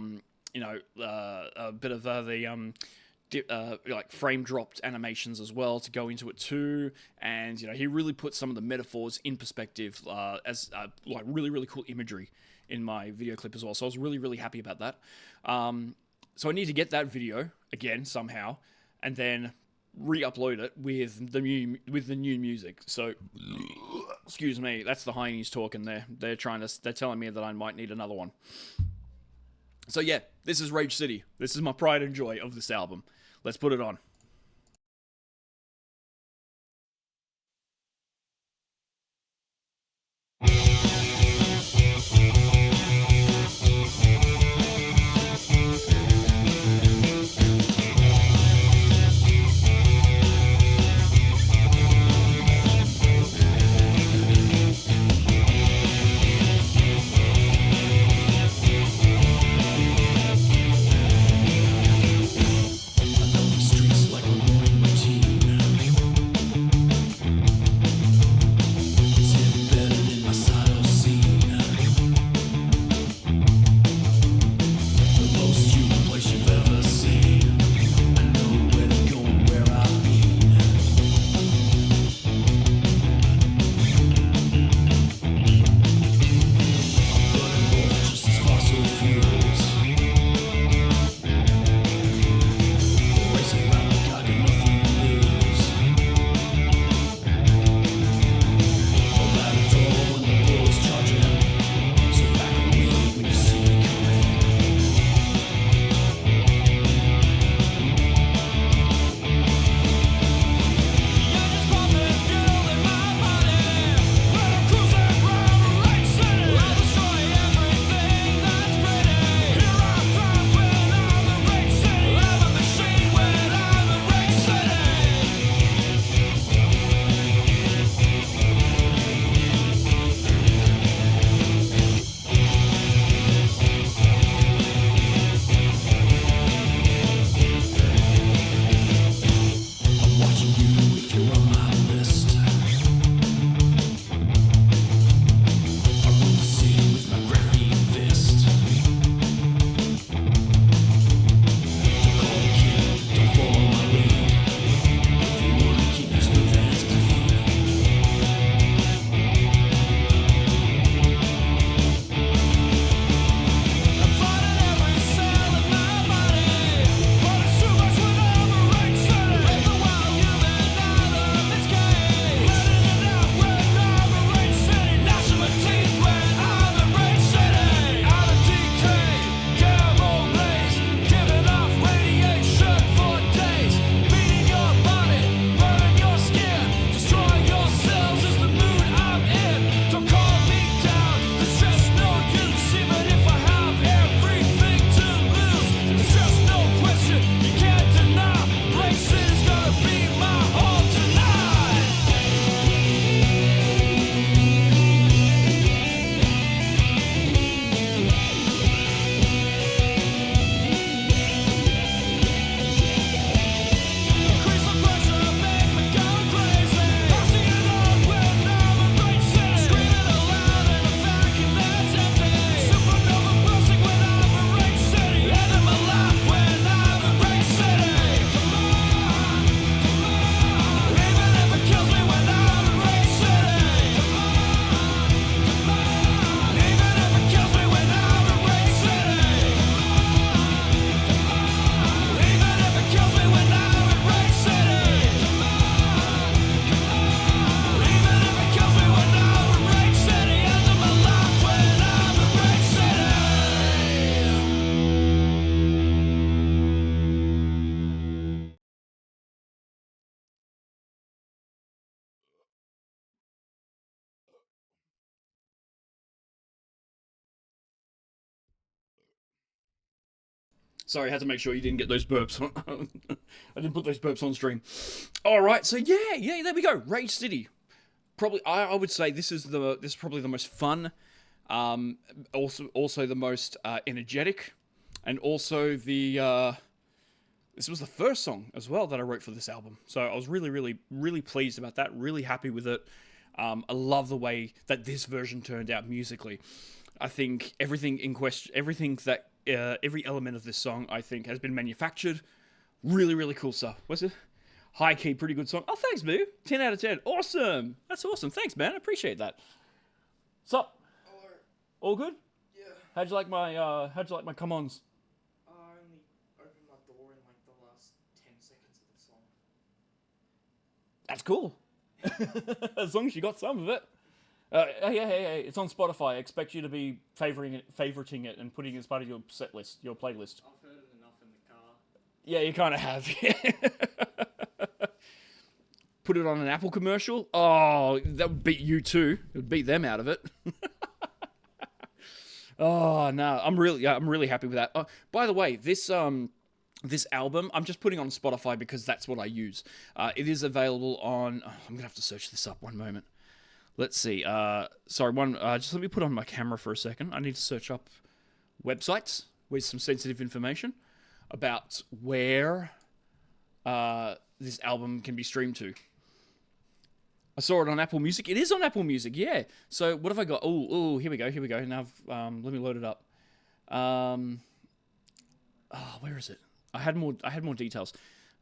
bit of the like frame dropped animations as well to go into it too, and he really put some of the metaphors in perspective as like really cool imagery in my video clip as well. So I was really happy about that. So I need to get that video again somehow, and then re-upload it with the new music. So excuse me, that's the Heinies talking there. They're telling me that I might need another one. So yeah, this is Rage City. This is my pride and joy of this album. Let's put it on. Sorry, I had to make sure you didn't get those burps. I didn't put those burps on stream. All right, so yeah, there we go. Rage City. Probably, I would say this is probably the most fun, also the most energetic, and also this was the first song as well that I wrote for this album. So I was really pleased about that. Really happy with it. I love the way that this version turned out musically. I think everything in question, every element of this song, I think, has been manufactured Really, really cool stuff. What's it? High key, pretty good song. Oh, thanks, Boo. 10 out of 10. Awesome. That's awesome. Thanks, man. I appreciate that. Sup? Hello. All good? Yeah. How'd you like my come-ons? I only opened my door in like the last 10 seconds of the song. That's cool. As long as you got some of it. Hey, it's on Spotify. I expect you to be favoriting it and putting it as part of your set list, your playlist. I've heard it enough in the car. Yeah, you kind of have. Put it on an Apple commercial. Oh, that would beat you too. It would beat them out of it. Oh no, I'm really happy with that. Oh, by the way, this album I'm just putting on Spotify because that's what I use. It is available on. Oh, I'm gonna have to search this up. One moment. Let's see. Sorry, just let me put on my camera for a second. I need to search up websites with some sensitive information about where this album can be streamed to. I saw it on Apple Music. It is on Apple Music, yeah. So what have I got? Oh, here we go. Now, let me load it up. Where is it? I had more details.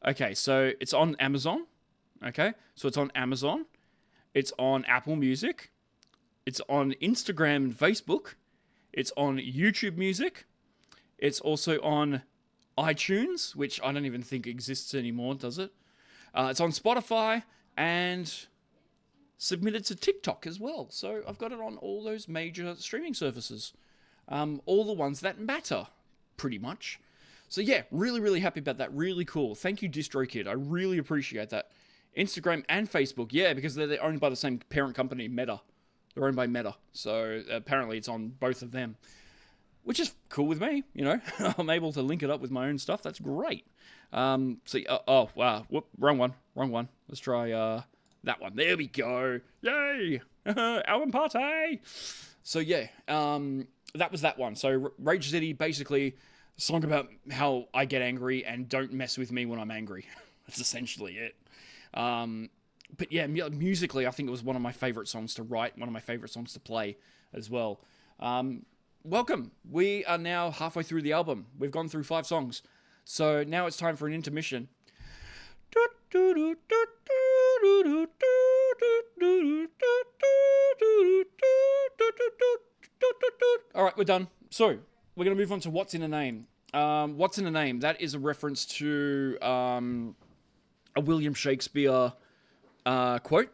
Okay, so it's on Amazon. Okay, so it's on Amazon. It's on Apple Music. It's on Instagram and Facebook. It's on YouTube Music. It's also on iTunes, which I don't even think exists anymore, does it? It's on Spotify and submitted to TikTok as well. So I've got it on all those major streaming services. All the ones that matter, pretty much. So yeah, really, really happy about that. Really cool. Thank you, DistroKid. I really appreciate that. Instagram and Facebook, yeah, because they're owned by the same parent company, Meta. They're owned by Meta. So apparently it's on both of them. Which is cool with me, you know. I'm able to link it up with my own stuff. That's great. Oh, wow. Whoop, wrong one. Let's try that one. There we go. Yay! Album party! So, yeah, that was that one. So, Rage City, basically, a song about how I get angry and don't mess with me when I'm angry. That's essentially it. But, yeah, musically, I think it was one of my favorite songs to write, one of my favorite songs to play as well. Welcome. We are now halfway through the album. We've gone through 5 songs. So now it's time for an intermission. All right, we're done. So we're going to move on to What's in a Name. What's in a Name? That is a reference to a William Shakespeare quote.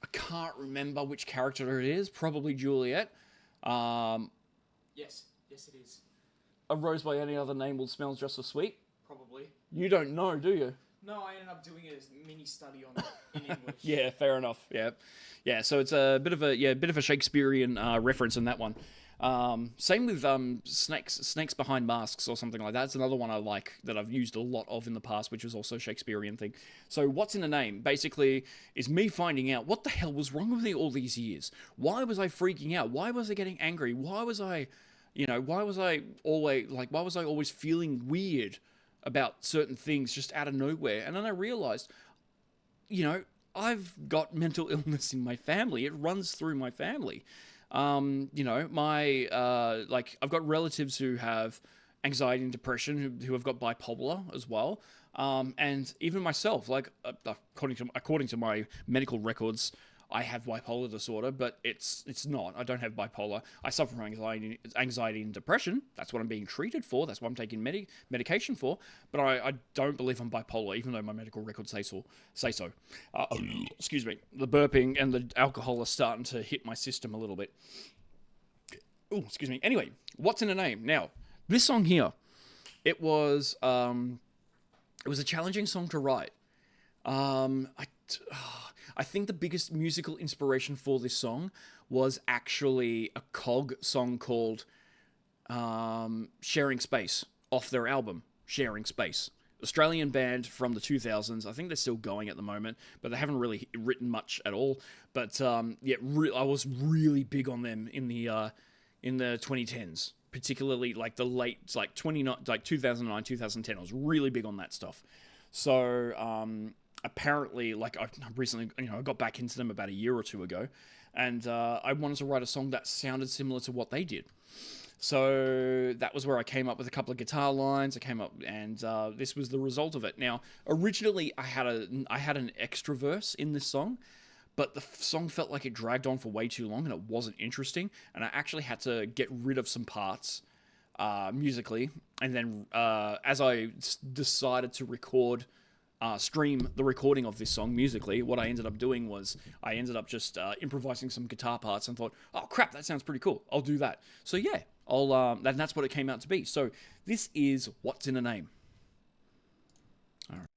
I can't remember which character it is. Probably Juliet. Yes, it is. A rose by any other name will smell just as sweet. Probably. You don't know, do you? No, I ended up doing a mini study on it in English. Yeah, fair enough. Yeah. So it's a bit of a Shakespearean reference in that one. Same with snakes behind masks or something like that. It's another one I like that I've used a lot of in the past, which was also a Shakespearean thing. So What's in a Name basically is me finding out what the hell was wrong with me all these years. Why was I freaking out? Why was I getting angry? Why was I always feeling weird about certain things just out of nowhere? And then I realized, I've got mental illness in my family. It runs through my family. I've got relatives who have anxiety and depression, who have got bipolar as well. And even myself, according to my medical records, I have bipolar disorder, but it's not. I don't have bipolar. I suffer from anxiety and depression. That's what I'm being treated for. That's what I'm taking medication for. But I don't believe I'm bipolar, even though my medical records say so. Excuse me. The burping and the alcohol are starting to hit my system a little bit. Oh, excuse me. Anyway, What's in a Name? Now, this song here, it was a challenging song to write. I think the biggest musical inspiration for this song was actually a Cog song called Sharing Space off their album, Sharing Space. Australian band from the 2000s. I think they're still going at the moment, but they haven't really written much at all. But I was really big on them in the 2010s, particularly like the late 2009, 2010. I was really big on that stuff. So apparently, I recently, I got back into them about a year or two ago, and I wanted to write a song that sounded similar to what they did. So that was where I came up with a couple of guitar lines. I came up, and this was the result of it. Now, originally, I had an extra verse in this song, but the song felt like it dragged on for way too long, and it wasn't interesting. And I actually had to get rid of some parts musically. And then as I decided to stream the recording of this song musically, what I ended up doing was I ended up just improvising some guitar parts and thought, oh crap, that sounds pretty cool. I'll do that. So yeah, and that's what it came out to be. So this is What's in a Name. All right.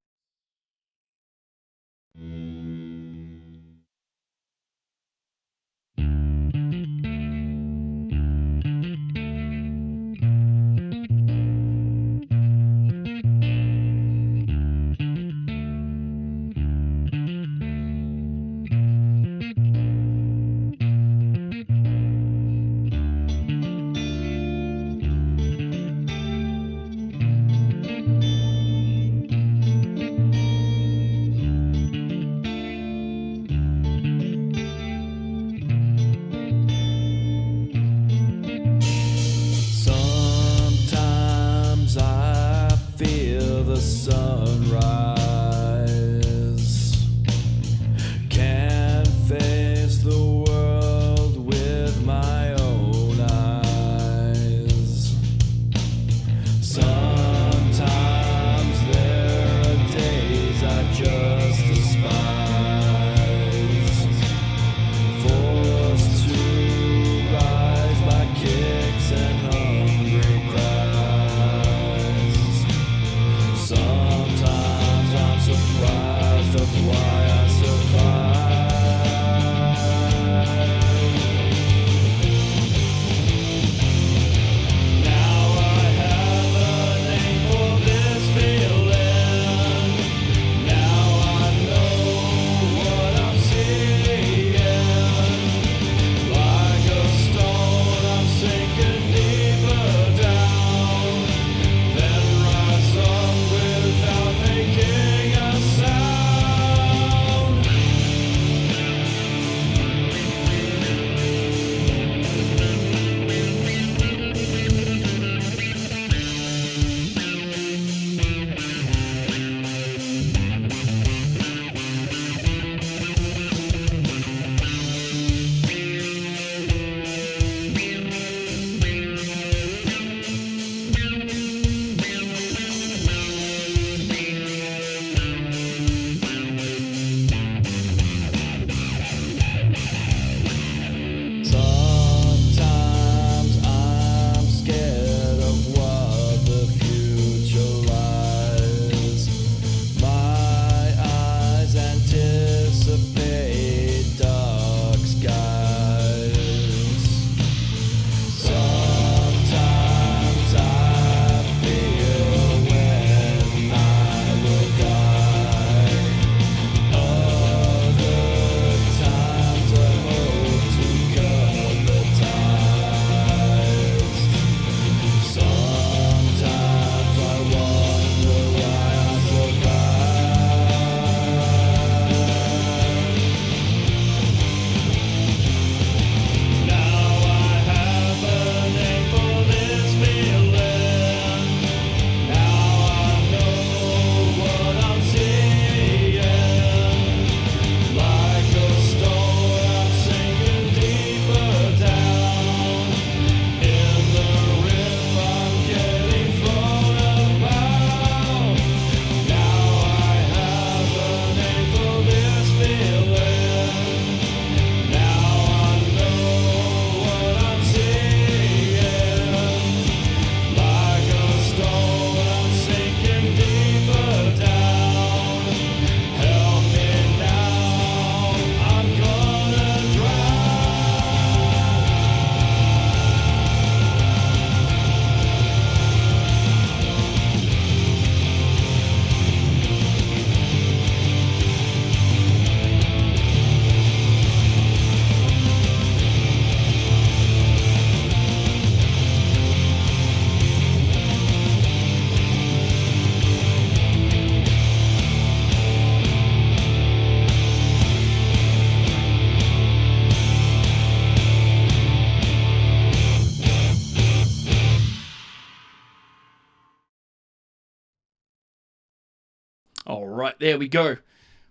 All right, there we go.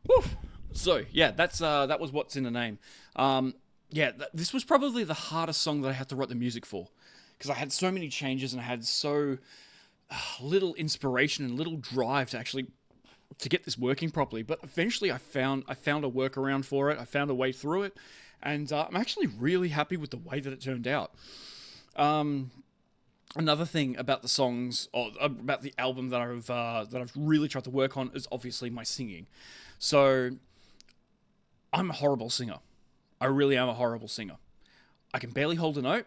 Woo. So yeah, that was what's in the name. This was probably the hardest song that I had to write the music for, because I had so many changes and I had so little inspiration and little drive to get this working properly. But eventually, I found a workaround for it. I found a way through it, and I'm actually really happy with the way that it turned out. Another thing about the songs, or about the album that I've really tried to work on, is obviously my singing. So I'm a horrible singer. I really am a horrible singer. I can barely hold a note,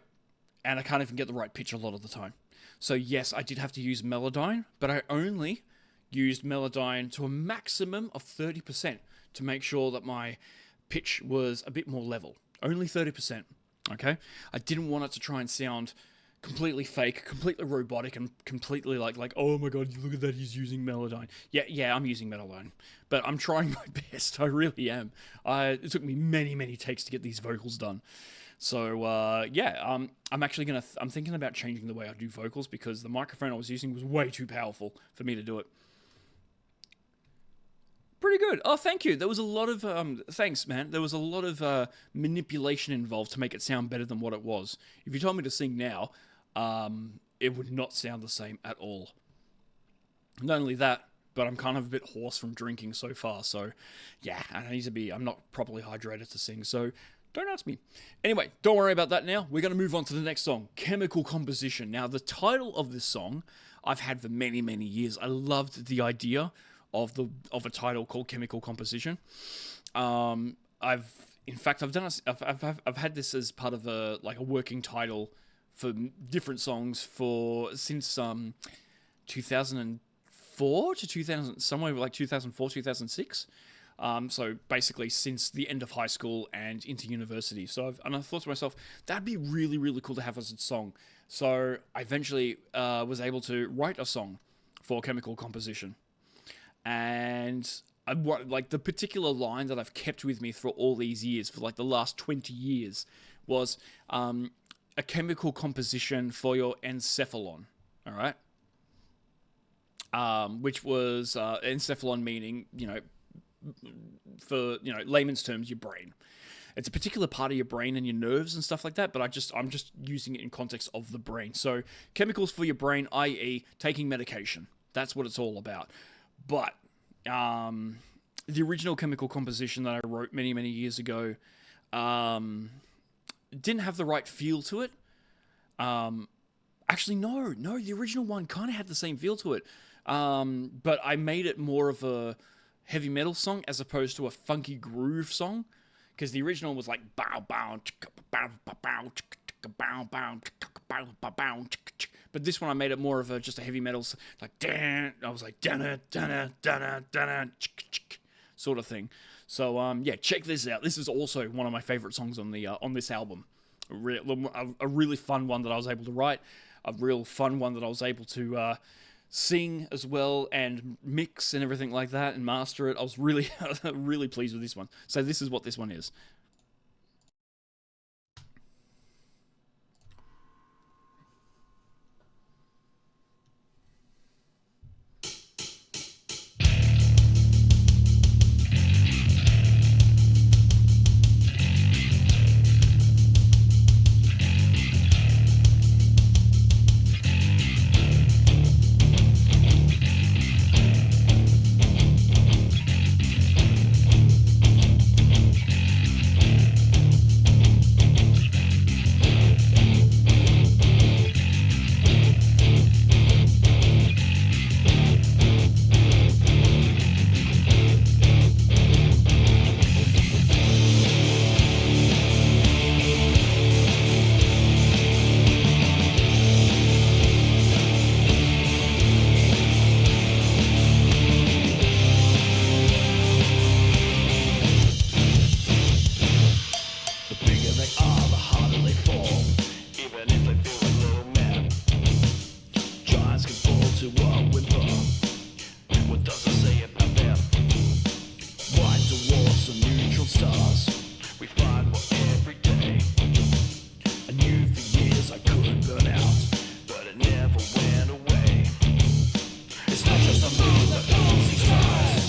and I can't even get the right pitch a lot of the time. So yes, I did have to use Melodyne, but I only used Melodyne to a maximum of 30% to make sure that my pitch was a bit more level. Only 30%, okay? I didn't want it to try and sound completely fake, completely robotic, and completely like, oh my god, look at that, he's using Melodyne. Yeah, I'm using Melodyne, but I'm trying my best. I really am. It took me many takes to get these vocals done. So I'm thinking about changing the way I do vocals, because the microphone I was using was way too powerful for me to do it. Pretty good. Oh, thank you. There was a lot of thanks, man. There was a lot of manipulation involved to make it sound better than what it was. If you told me to sing now, it would not sound the same at all. Not only that, but I'm kind of a bit hoarse from drinking so far. So, yeah, I'm not properly hydrated to sing. So, don't ask me. Anyway, don't worry about that now. We're going to move on to the next song, Chemical Composition. Now, the title of this song I've had for many years. I loved the idea of a title called Chemical Composition. I've had this as part of a working title for different songs since 2004 to 2000, somewhere like 2004 2006. So basically since the end of high school and into university. So I thought to myself, that'd be really cool to have as a song. So I eventually was able to write a song for Chemical Composition. And the particular line that I've kept with me for all these years, for the last 20 years, was a chemical composition for your encephalon. All right. Which was encephalon meaning, for layman's terms, your brain. It's a particular part of your brain and your nerves and stuff like that, but I'm just using it in context of the brain. So chemicals for your brain, i.e. taking medication. That's what it's all about. But the original Chemical Composition that I wrote many years ago didn't have the right feel to it. Actually, no, the original one kind of had the same feel to it. But I made it more of a heavy metal song as opposed to a funky groove song, because the original was like bow bow bow bow bow bow bow, but this one I made it more of just a heavy metal, like dan. I was like dana dana dana dana sort of thing. So check this out. This is also one of my favorite songs on this album. A really fun one that I was able to write, a real fun one that I was able to sing as well and mix and everything like that and master it. I was really really pleased with this one. So this is what this one is. It's not just a move that comes and tries.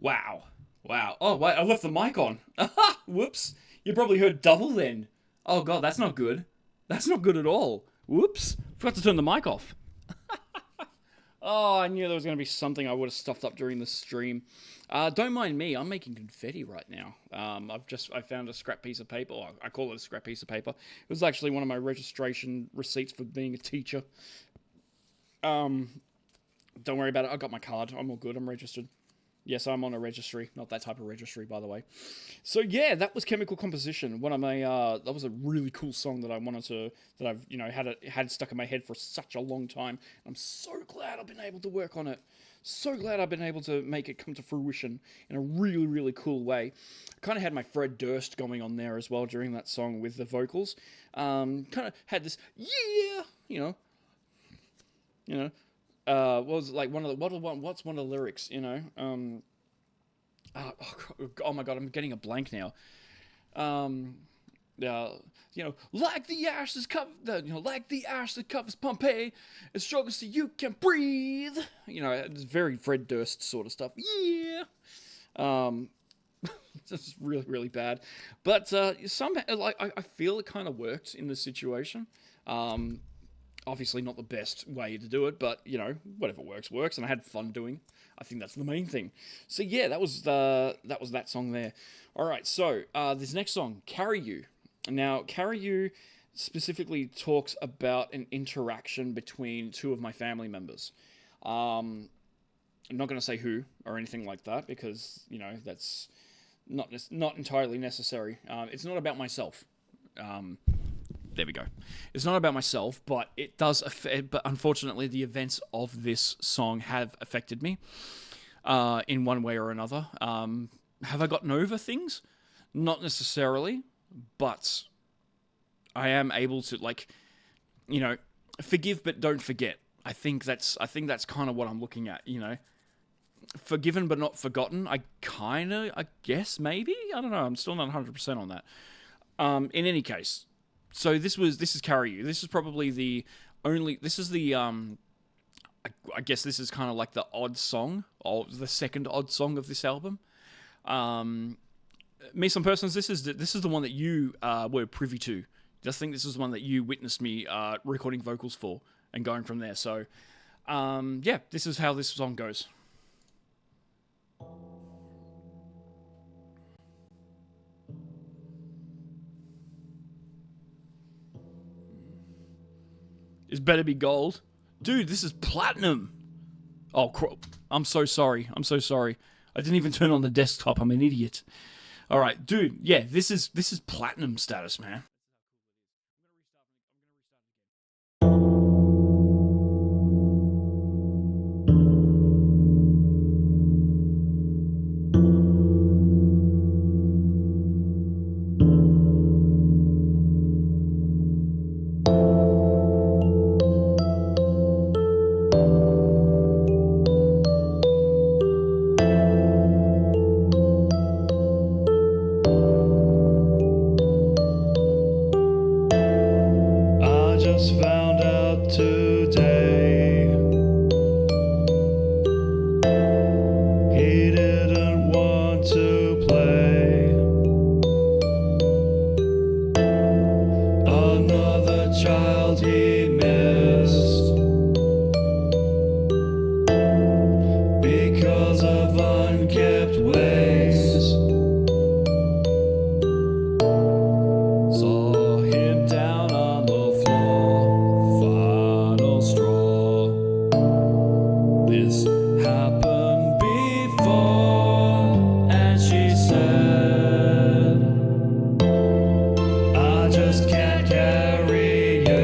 Wow. Wow. Oh, wait, I left the mic on. Whoops. You probably heard double then. Oh, God, that's not good. That's not good at all. Whoops. Forgot to turn the mic off. Oh, I knew there was going to be something I would have stuffed up during the stream. Don't mind me. I'm making confetti right now. I found a scrap piece of paper. Or I call it a scrap piece of paper. It was actually one of my registration receipts for being a teacher. Don't worry about it. I got my card. I'm all good. I'm registered. Yes, I'm on a registry, not that type of registry, by the way. So yeah, that was Chemical Composition. One of my that was a really cool song that I've had stuck in my head for such a long time. I'm so glad I've been able to work on it. So glad I've been able to make it come to fruition in a really, really cool way. I kind of had my Fred Durst going on there as well during that song with the vocals. Kind of had this what was it, like what's one of the lyrics, oh my god, I'm getting a blank now. Like the ash that covers Pompeii, it struggles so you can breathe. It's very Fred Durst sort of stuff. Yeah. This is really, really bad. But somehow, I feel it kind of worked in this situation. Obviously not the best way to do it, but, whatever works, and I had fun doing. I think that's the main thing. So yeah, that was that song there. Alright, so this next song, Carry You. Now, Carry You specifically talks about an interaction between two of my family members. I'm not going to say who or anything like that, because, that's not entirely necessary. It's not about myself. There we go. It's not about myself, but it does affect. But unfortunately, the events of this song have affected me in one way or another. Have I gotten over things? Not necessarily, but I am able to, forgive but don't forget. I think that's kind of what I'm looking at. Forgiven but not forgotten. I guess maybe. I don't know. I'm still not 100% on that. In any case. So this is Carry You. This is probably the only. This is the I guess this is kind of like the odd song, or the second odd song of this album. me, some persons, this is the one that you were privy to. Just think this is the one that you witnessed me recording vocals for and going from there. So, yeah, this is how this song goes. It's better be gold. Dude, this is platinum. Oh, I'm so sorry. I'm so sorry. I didn't even turn on the desktop. I'm an idiot. All right, dude. Yeah, this is platinum status, man. Found out today he didn't want to play. Another child he missed because of unkept ways. Saw him down on the floor, final straw. This happened before, and she said, I just can't carry you,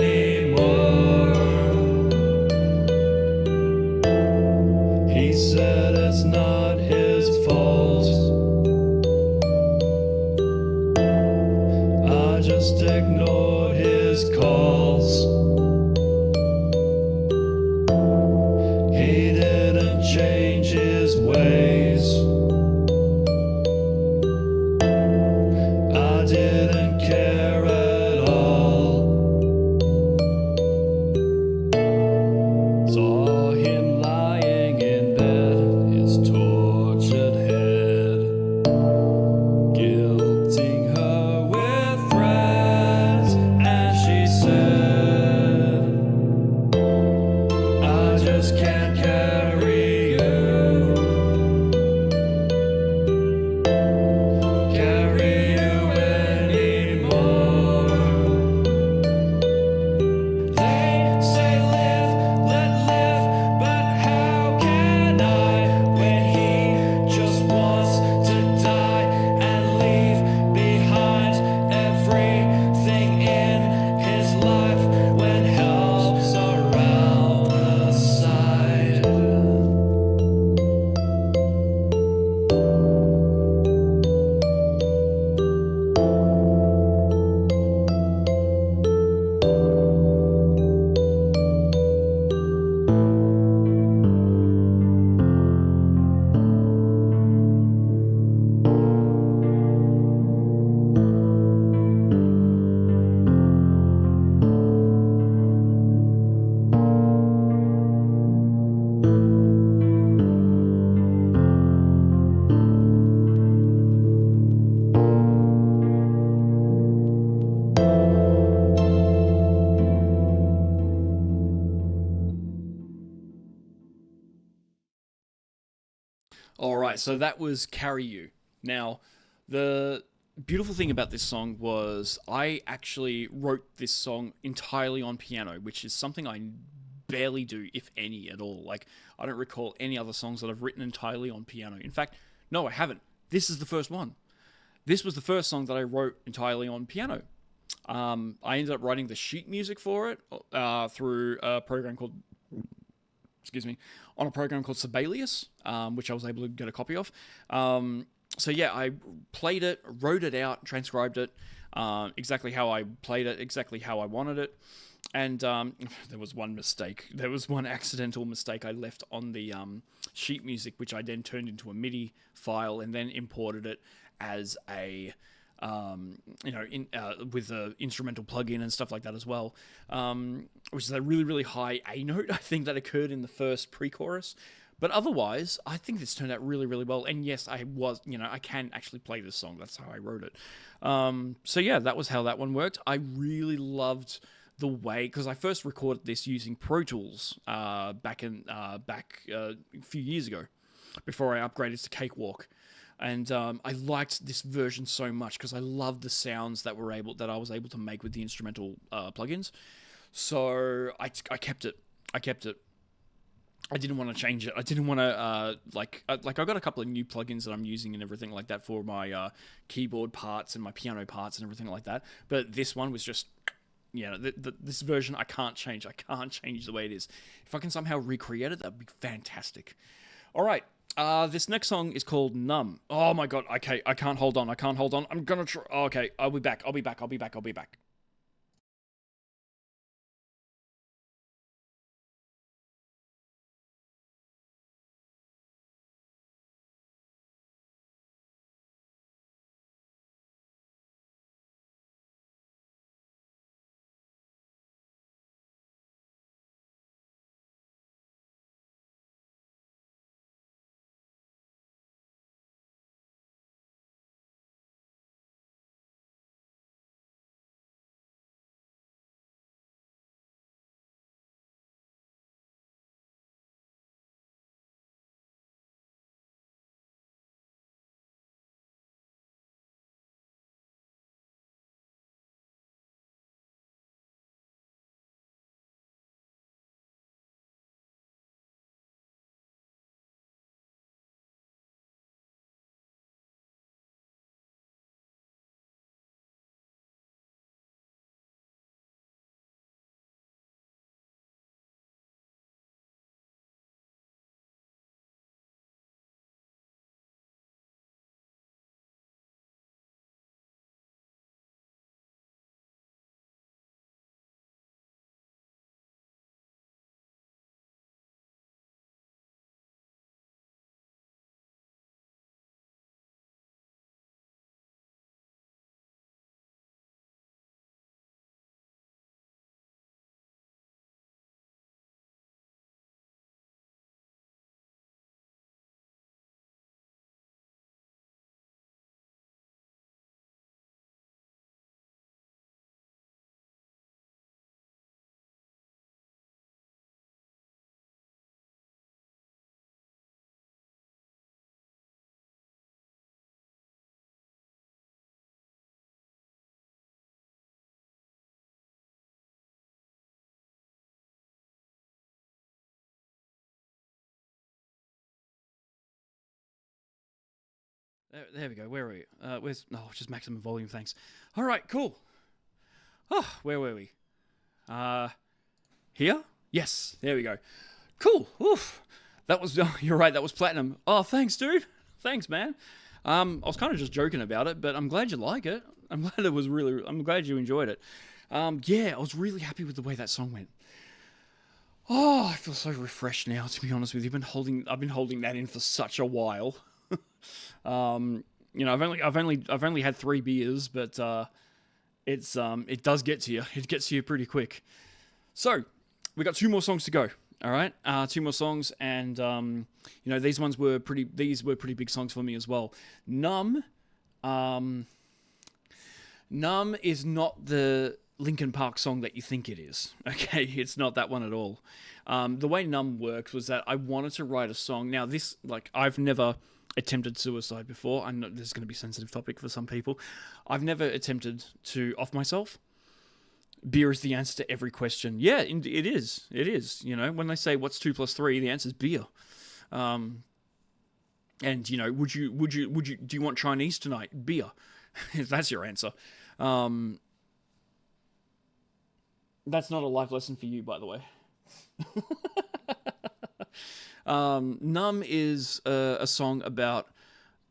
anymore. He said it's not his fault. I just ignored his calls. He didn't change his ways. I didn't care at all. Saw him lying in bed, his tortured head, guilting her with threats, and she said, I just can't carry you, anymore. They say live, let live, but how can I when he just wants to die and leave behind everything in his life when help's around the side. All right, so that was Carry You. Now, the beautiful thing about this song was I actually wrote this song entirely on piano, which is something I barely do, if any, at all. Like, I don't recall any other songs that I've written entirely on piano. In fact, no, I haven't. This is the first one. This was the first song that I wrote entirely on piano. I ended up writing the sheet music for it through a program called, on a program called Sibelius, which I was able to get a copy of. So yeah, I played it, wrote it out, transcribed it, exactly how I played it, exactly how I wanted it. And there was one mistake. There was one accidental mistake I left on the sheet music, which I then turned into a MIDI file and then imported it as a with the instrumental plugin and stuff like that as well, which is a really, really high A note, I think, that occurred in the first pre-chorus. But otherwise, I think this turned out really, really well. And yes, I can actually play this song. That's how I wrote it. So yeah, that was how that one worked. I really loved the way, because I first recorded this using Pro Tools back a few years ago, before I upgraded to Cakewalk. And I liked this version so much because I loved the sounds that I was able to make with the instrumental plugins. So I kept it. I didn't want to change it. I didn't want to I got a couple of new plugins that I'm using and everything like that for my keyboard parts and my piano parts and everything like that. But this one was just, this version I can't change. I can't change the way it is. If I can somehow recreate it, that'd be fantastic. All right. This next song is called Numb. Oh my god. Okay, I can't hold on. I'm gonna try. Oh, okay, I'll be back. There we go. Where are we? Just maximum volume. Thanks. All right. Cool. Oh, where were we? Here? Yes. There we go. Cool. Oof. That was. You're right. That was platinum. Oh, thanks, dude. Thanks, man. I was kind of just joking about it, but I'm glad you like it. I'm glad you enjoyed it. Yeah, I was really happy with the way that song went. Oh, I feel so refreshed now. To be honest with you, I've been holding that in for such a while. I've only had 3 beers, but it does get to you. It gets to you pretty quick. So we got 2 more songs to go. All right, 2 more songs, and these were pretty big songs for me as well. Numb is not the Linkin Park song that you think it is. Okay, it's not that one at all. The way Numb worked was that I wanted to write a song. Now I've never attempted suicide before. I know this is going to be a sensitive topic for some people. I've never attempted to off myself. Beer is the answer to every question. Yeah, it is. It is. When they say what's 2 + 3, the answer is beer. And would you do you want Chinese tonight? Beer. That's your answer. That's not a life lesson for you, by the way. Numb is a song about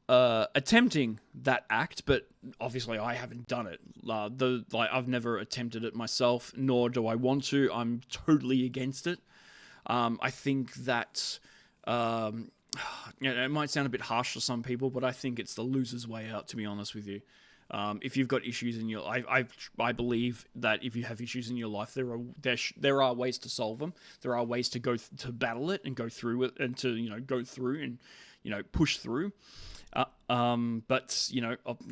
attempting that act, but obviously I haven't done it. I've never attempted it myself, nor do I want to. I'm totally against it. I think that it might sound a bit harsh to some people, but I think it's the loser's way out, to be honest with you. If you've got issues in your life, I believe that if you have issues in your life, there are ways to solve them. There are ways to go to battle it and go through it, and to go through and push through. But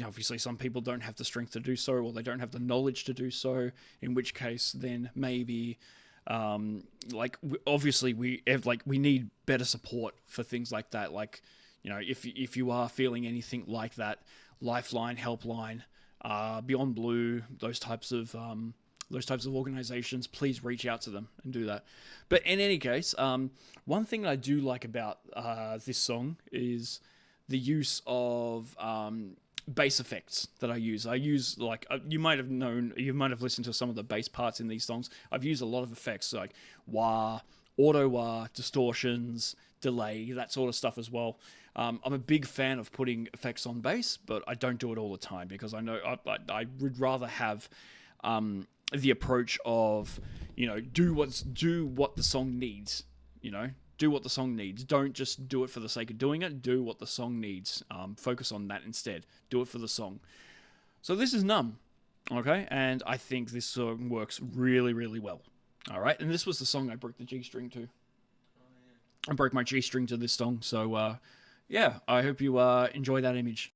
obviously some people don't have the strength to do so, or they don't have the knowledge to do so. In which case, then maybe obviously we need better support for things like that. Like, if you are feeling anything like that, Lifeline, Helpline, Beyond Blue, those types of organizations, please reach out to them and do that. But in any case, one thing I do like about this song is the use of bass effects that I use. You might have listened to some of the bass parts in these songs. I've used a lot of effects like wah, auto wah, distortions, delay, that sort of stuff as well. I'm a big fan of putting effects on bass, but I don't do it all the time because I know I would rather have the approach of do what the song needs. Do what the song needs. Don't just do it for the sake of doing it. Do what the song needs. Focus on that instead. Do it for the song. So this is Numb, okay? And I think this song works really, really well. All right, and this was the song I broke the G string to. I broke my G string to this song, so yeah, I hope you enjoy that image.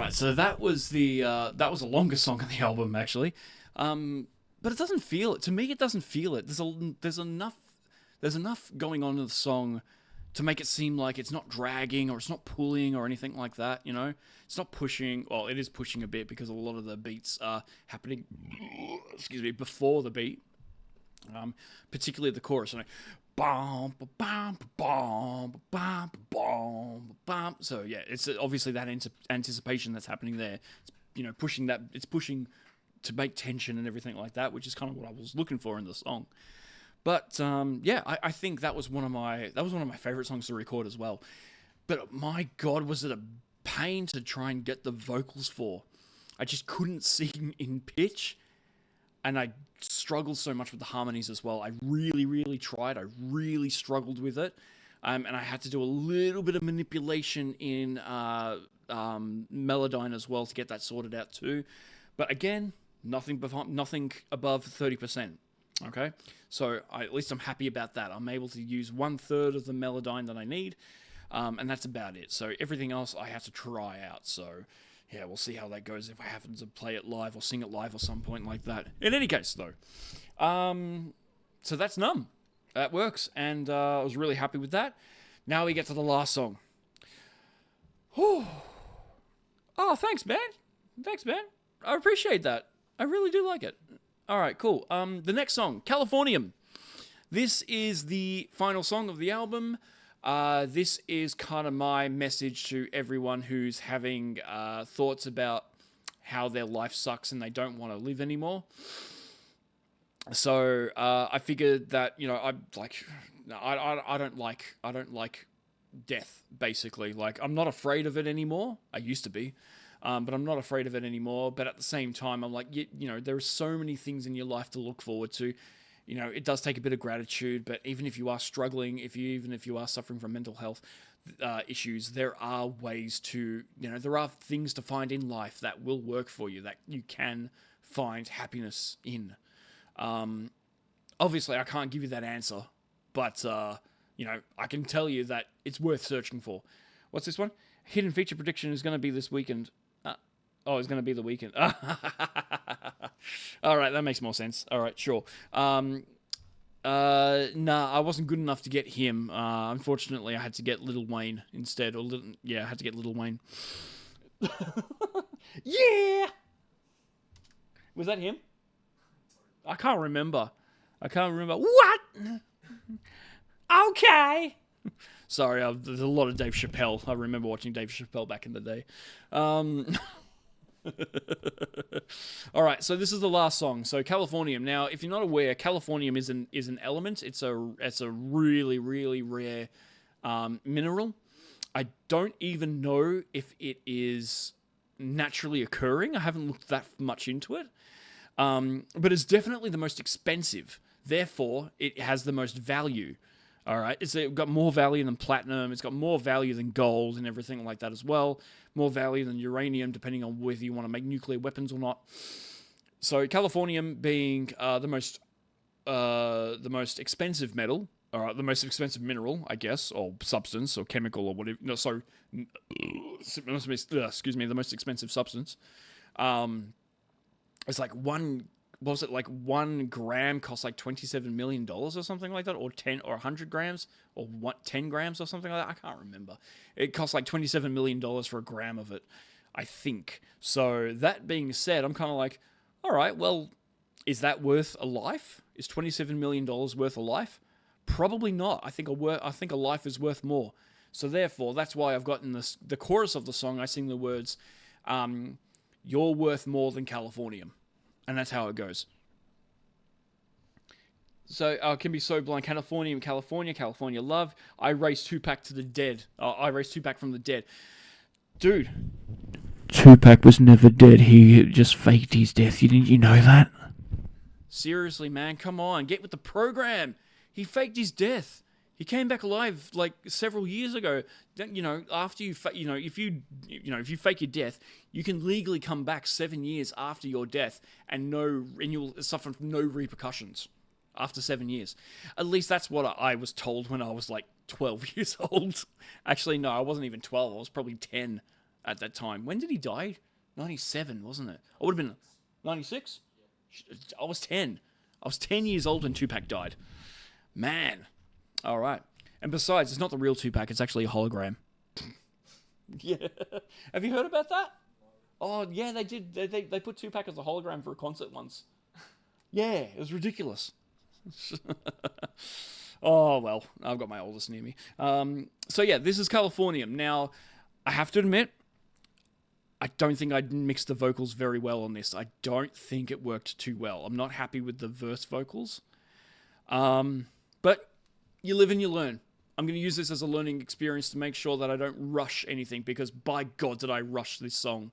right, so that was the longest song on the album actually, but it doesn't feel it. To me, it doesn't feel it. There's enough going on in the song to make it seem like it's not dragging or it's not pulling or anything like that. You know, it's not pushing. Well, it is pushing a bit because a lot of the beats are happening. Excuse me, before the beat, particularly the chorus. You know, bum, bum, bum, bum, bum, bum. So yeah, it's obviously that anticipation that's happening there. It's, you know, pushing that. It's pushing to make tension and everything like that, which is kind of what I was looking for in the song. But yeah, I think that was one of my favorite songs to record as well. But my God, was it a pain to try and get the vocals for? I just couldn't sing in pitch, and I struggled so much with the harmonies as well. I really, really tried. I really struggled with it, and I had to do a little bit of manipulation in Melodyne as well to get that sorted out too. But again, nothing above 30%. Okay, so at least I'm happy about that. I'm able to use 1/3 of the Melodyne that I need, and that's about it. So everything else I have to try out. So yeah, we'll see how that goes if I happen to play it live or sing it live or some point like that. In any case, though, so that's Numb. That works, and I was really happy with that. Now we get to the last song. Oh, thanks, man. Thanks, man. I appreciate that. I really do like it. All right, cool. The next song, Californium. This is the final song of the album. This is kind of my message to everyone who's having thoughts about how their life sucks and they don't want to live anymore. So I figured that, you know, I don't like death. Basically, like, I'm not afraid of it anymore. I used to be. But I'm not afraid of it anymore. But at the same time, I'm like, you know, there are so many things in your life to look forward to. You know, it does take a bit of gratitude, but even if you are struggling, even if you are suffering from mental health issues, there are ways to, you know, there are things to find in life that will work for you, that you can find happiness in. Obviously, I can't give you that answer, but, you know, I can tell you that it's worth searching for. What's this one? Hidden feature prediction is going to be this weekend. It's going to be the weekend. All right, that makes more sense. All right, sure. Nah, I wasn't good enough to get him. Unfortunately, I had to get Lil Wayne instead. I had to get Lil Wayne. Yeah! Was that him? I can't remember. What? Okay. Sorry, there's a lot of Dave Chappelle. I remember watching Dave Chappelle back in the day. All right, so this is the last song. So Californium. Now, if you're not aware, Californium is an element. It's a really, really rare mineral. I don't even know if it is naturally occurring. I haven't looked that much into it. But it's definitely the most expensive. Therefore, it has the most value. All right, it's got more value than platinum. It's got more value than gold and everything like that as well. More value than uranium, depending on whether you want to make nuclear weapons or not. So, Californium being the most expensive metal, or the most expensive mineral, I guess, or substance, or chemical, or whatever. No, sorry, excuse me, the most expensive substance. It's like what was it, like 1 gram costs like $27 million or something like that, or 10 or 100 grams, or 10 grams or something like that? I can't remember. It costs like $27 million for a gram of it, I think. So that being said, I'm kind of like, all right, well, is that worth a life? Is $27 million worth a life? Probably not. I think a life is worth more. So therefore, that's why I've gotten the chorus of the song. I sing the words, "You're worth more than Californium." And that's how it goes. So, can be so blind. Californium, California love. I race Tupac to the dead. I race Tupac from the dead. Dude. Tupac was never dead. He just faked his death. Didn't you know that? Seriously, man. Come on. Get with the program. He faked his death. He came back alive like several years ago. You know, after you, if you fake your death, you can legally come back 7 years after your death, and you'll suffer no repercussions after 7 years. At least that's what I was told when I was like 12 years old. Actually, no, I wasn't even 12. I was probably 10. at that time. When did he die? 97, wasn't it? I would have been 96? I was 10. I was 10 years old when Tupac died. Man. All right. And besides, it's not the real Tupac. It's actually a hologram. Yeah. Have you heard about that? Oh, yeah, they did. They put Tupac as a hologram for a concert once. Yeah, it was ridiculous. Oh, well, I've got my oldest near me. So, yeah, this is Californium. Now, I have to admit, I don't think I mixed the vocals very well on this. I don't think it worked too well. I'm not happy with the verse vocals. But you live and you learn. I'm going to use this as a learning experience to make sure that I don't rush anything, because by God, did I rush this song.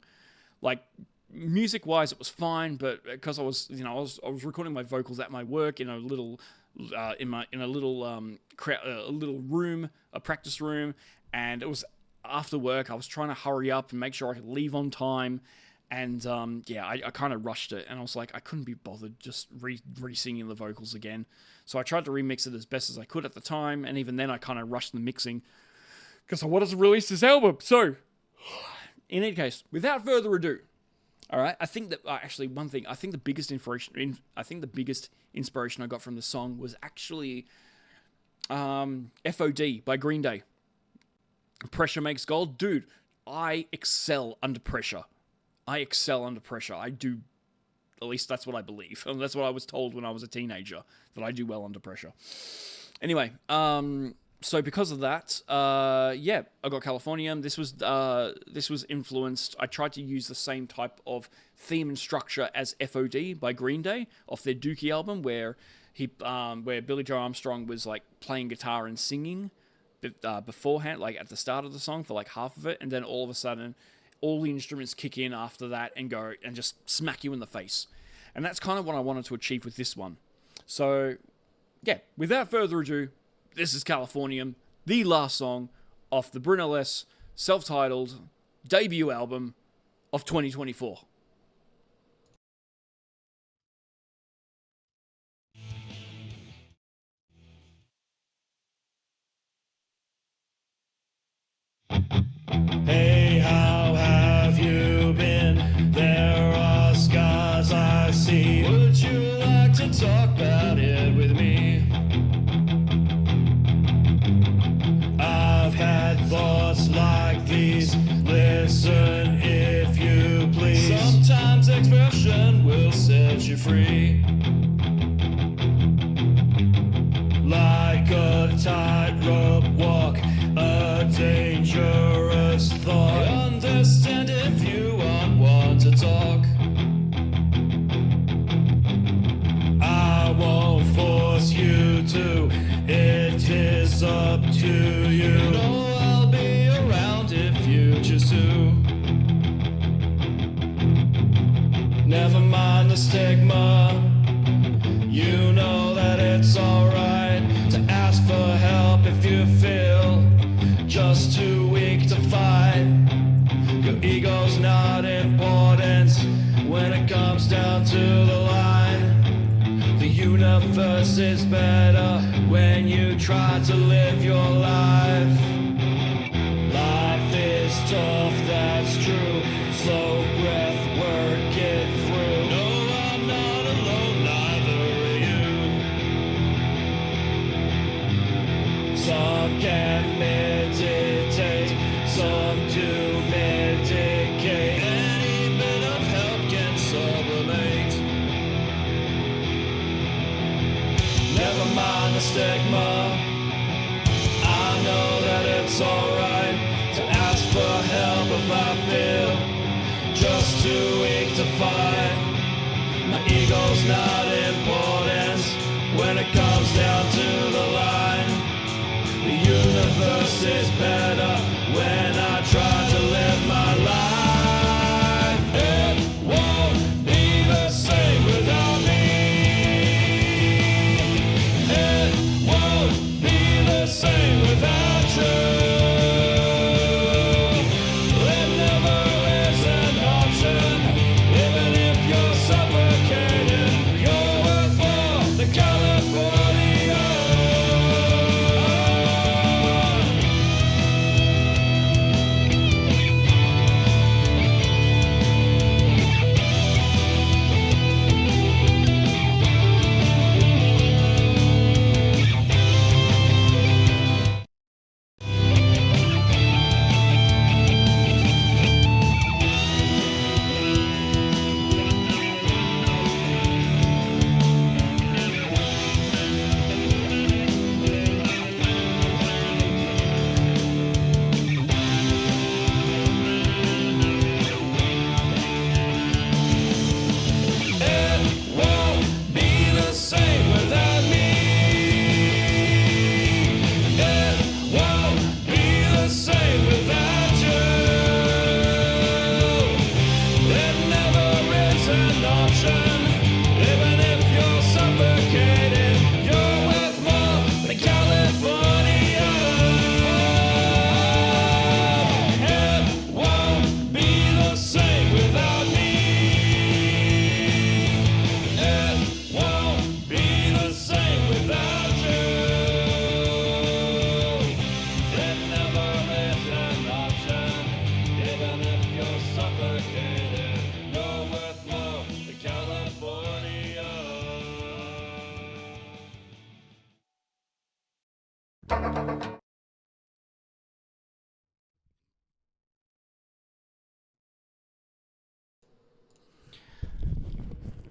Like, music-wise, it was fine, but because I was recording my vocals at my work in a little room, a practice room, and it was after work. I was trying to hurry up and make sure I could leave on time, and I kind of rushed it, and I was like, I couldn't be bothered just re-singing the vocals again. So I tried to remix it as best as I could at the time, and even then I kind of rushed the mixing because I wanted to release this album. So, in any case, without further ado, all right, I think that actually one thing, I think the biggest inspiration I got from the song was actually FOD by Green Day. Pressure makes gold. Dude, I excel under pressure. I do, at least that's what I believe. And that's what I was told when I was a teenager, that I do well under pressure. Anyway, so because of that, I got Californium. This was influenced. I tried to use the same type of theme and structure as FOD by Green Day off their Dookie album, where Billy Joe Armstrong was like playing guitar and singing beforehand, like at the start of the song for like half of it, and then all of a sudden, all the instruments kick in after that and go and just smack you in the face. And that's kind of what I wanted to achieve with this one. So, yeah, without further ado, this is Californium, the last song off the BrynLS self-titled debut album of 2024. Hey, how have you been? There are scars I see. Would you like to talk about it with me? I've had thoughts like these. Listen if you please. Sometimes expression will set you free. Like a tightrope walk, a dangerous thought. I understand if you want to talk. I won't force you to. It is up to you. No, I'll be around if you choose to. Never mind the stigma. You know that it's alright to ask for help if you feel just too weak to fight. Your ego's not important when it comes down to the line. The universe is better when you try to live your life. Life is tough, that's true. Slow breath, work it through. No, I'm not alone, neither are you. Some can meditate, some do medicate. Any bit of help can sublimate. Never mind the stigma. I know that it's alright to ask for help if I feel just too weak to fight. My ego's not important when it comes down to the line. The universe is better when I try to live my life. It won't be the same without me. It won't be the same without you. It never is an option, even if you're suffocating.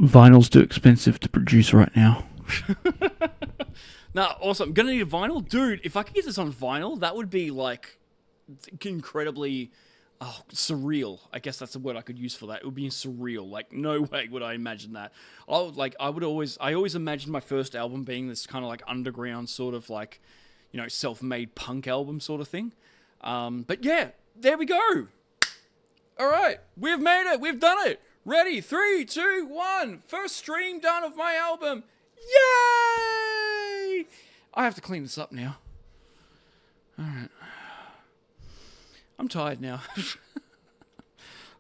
Vinyl's too expensive to produce right now. Nah, awesome. Gonna need a vinyl? Dude, if I could get this on vinyl, that would be, like, incredibly surreal. I guess that's the word I could use for that. It would be surreal. Like, no way would I imagine that. I always imagined my first album being this kind of, like, underground sort of, like, you know, self-made punk album sort of thing. But yeah, there we go. All right, we've made it. We've done it. Ready? 3, 2, 1. First stream done of my album. Yay! I have to clean this up now. All right. I'm tired now.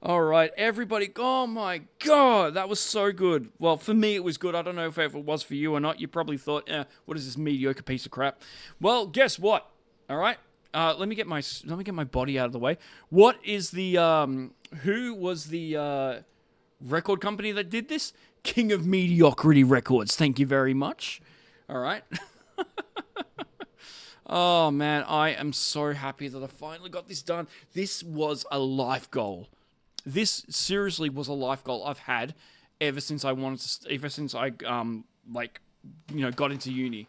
All right, everybody. Oh my God, that was so good. Well, for me, it was good. I don't know if it was for you or not. You probably thought, what is this mediocre piece of crap? Well, guess what? All right. Let me get my body out of the way. What is the who was the record company that did this? King of Mediocrity Records. Thank you very much. All right. Oh man, I am so happy that I finally got this done. This was a life goal. This seriously was a life goal I've had ever since I got into uni.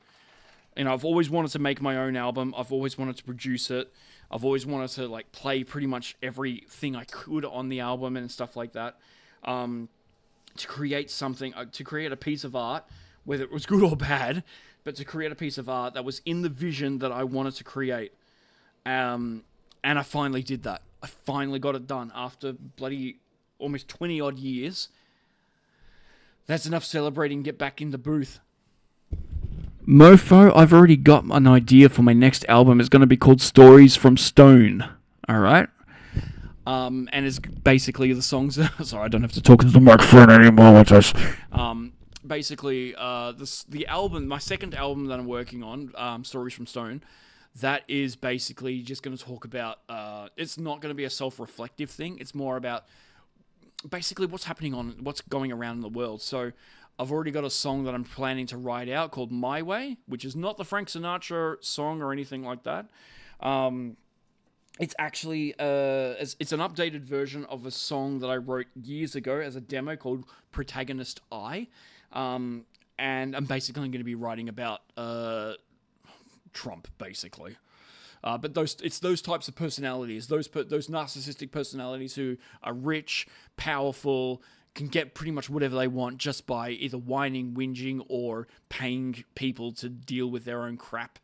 You know, I've always wanted to make my own album. I've always wanted to produce it. I've always wanted to, like, play pretty much everything I could on the album and stuff like that. To create something, to create a piece of art, whether it was good or bad, but to create a piece of art that was in the vision that I wanted to create. And I finally did that. I finally got it done after bloody almost 20 odd years. That's enough celebrating. Get back in the booth. Mofo, I've already got an idea for my next album. It's going to be called Stories from Stone. All right? And it's basically the songs... Sorry, I don't have to talk into the microphone anymore with this. Basically, the album, my second album that I'm working on, Stories from Stone, that is basically just going to talk about... it's not going to be a self-reflective thing. It's more about basically what's going around in the world. So... I've already got a song that I'm planning to write out called My Way, which is not the Frank Sinatra song or anything like that. It's actually it's an updated version of a song that I wrote years ago as a demo called Protagonist I. And I'm basically going to be writing about Trump, basically. But it's those types of personalities, those narcissistic personalities who are rich, powerful, can get pretty much whatever they want just by either whining, whinging, or paying people to deal with their own crap.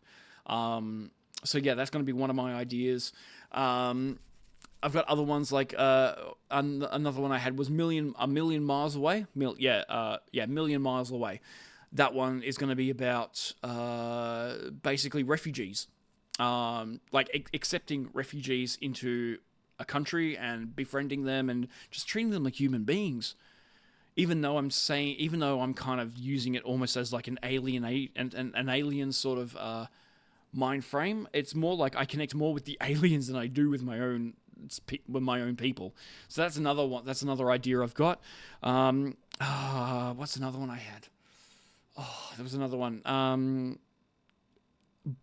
So yeah, that's going to be one of my ideas. I've got other ones like another one I had was a million miles away. Million miles away. That one is going to be about basically refugees, accepting refugees into a country and befriending them and just treating them like human beings. Even though I'm kind of using it almost as like an alien sort of mind frame, it's more like I connect more with the aliens than I do with my own people. So that's another one. That's another idea I've got. What's another one I had? Oh, there was another one.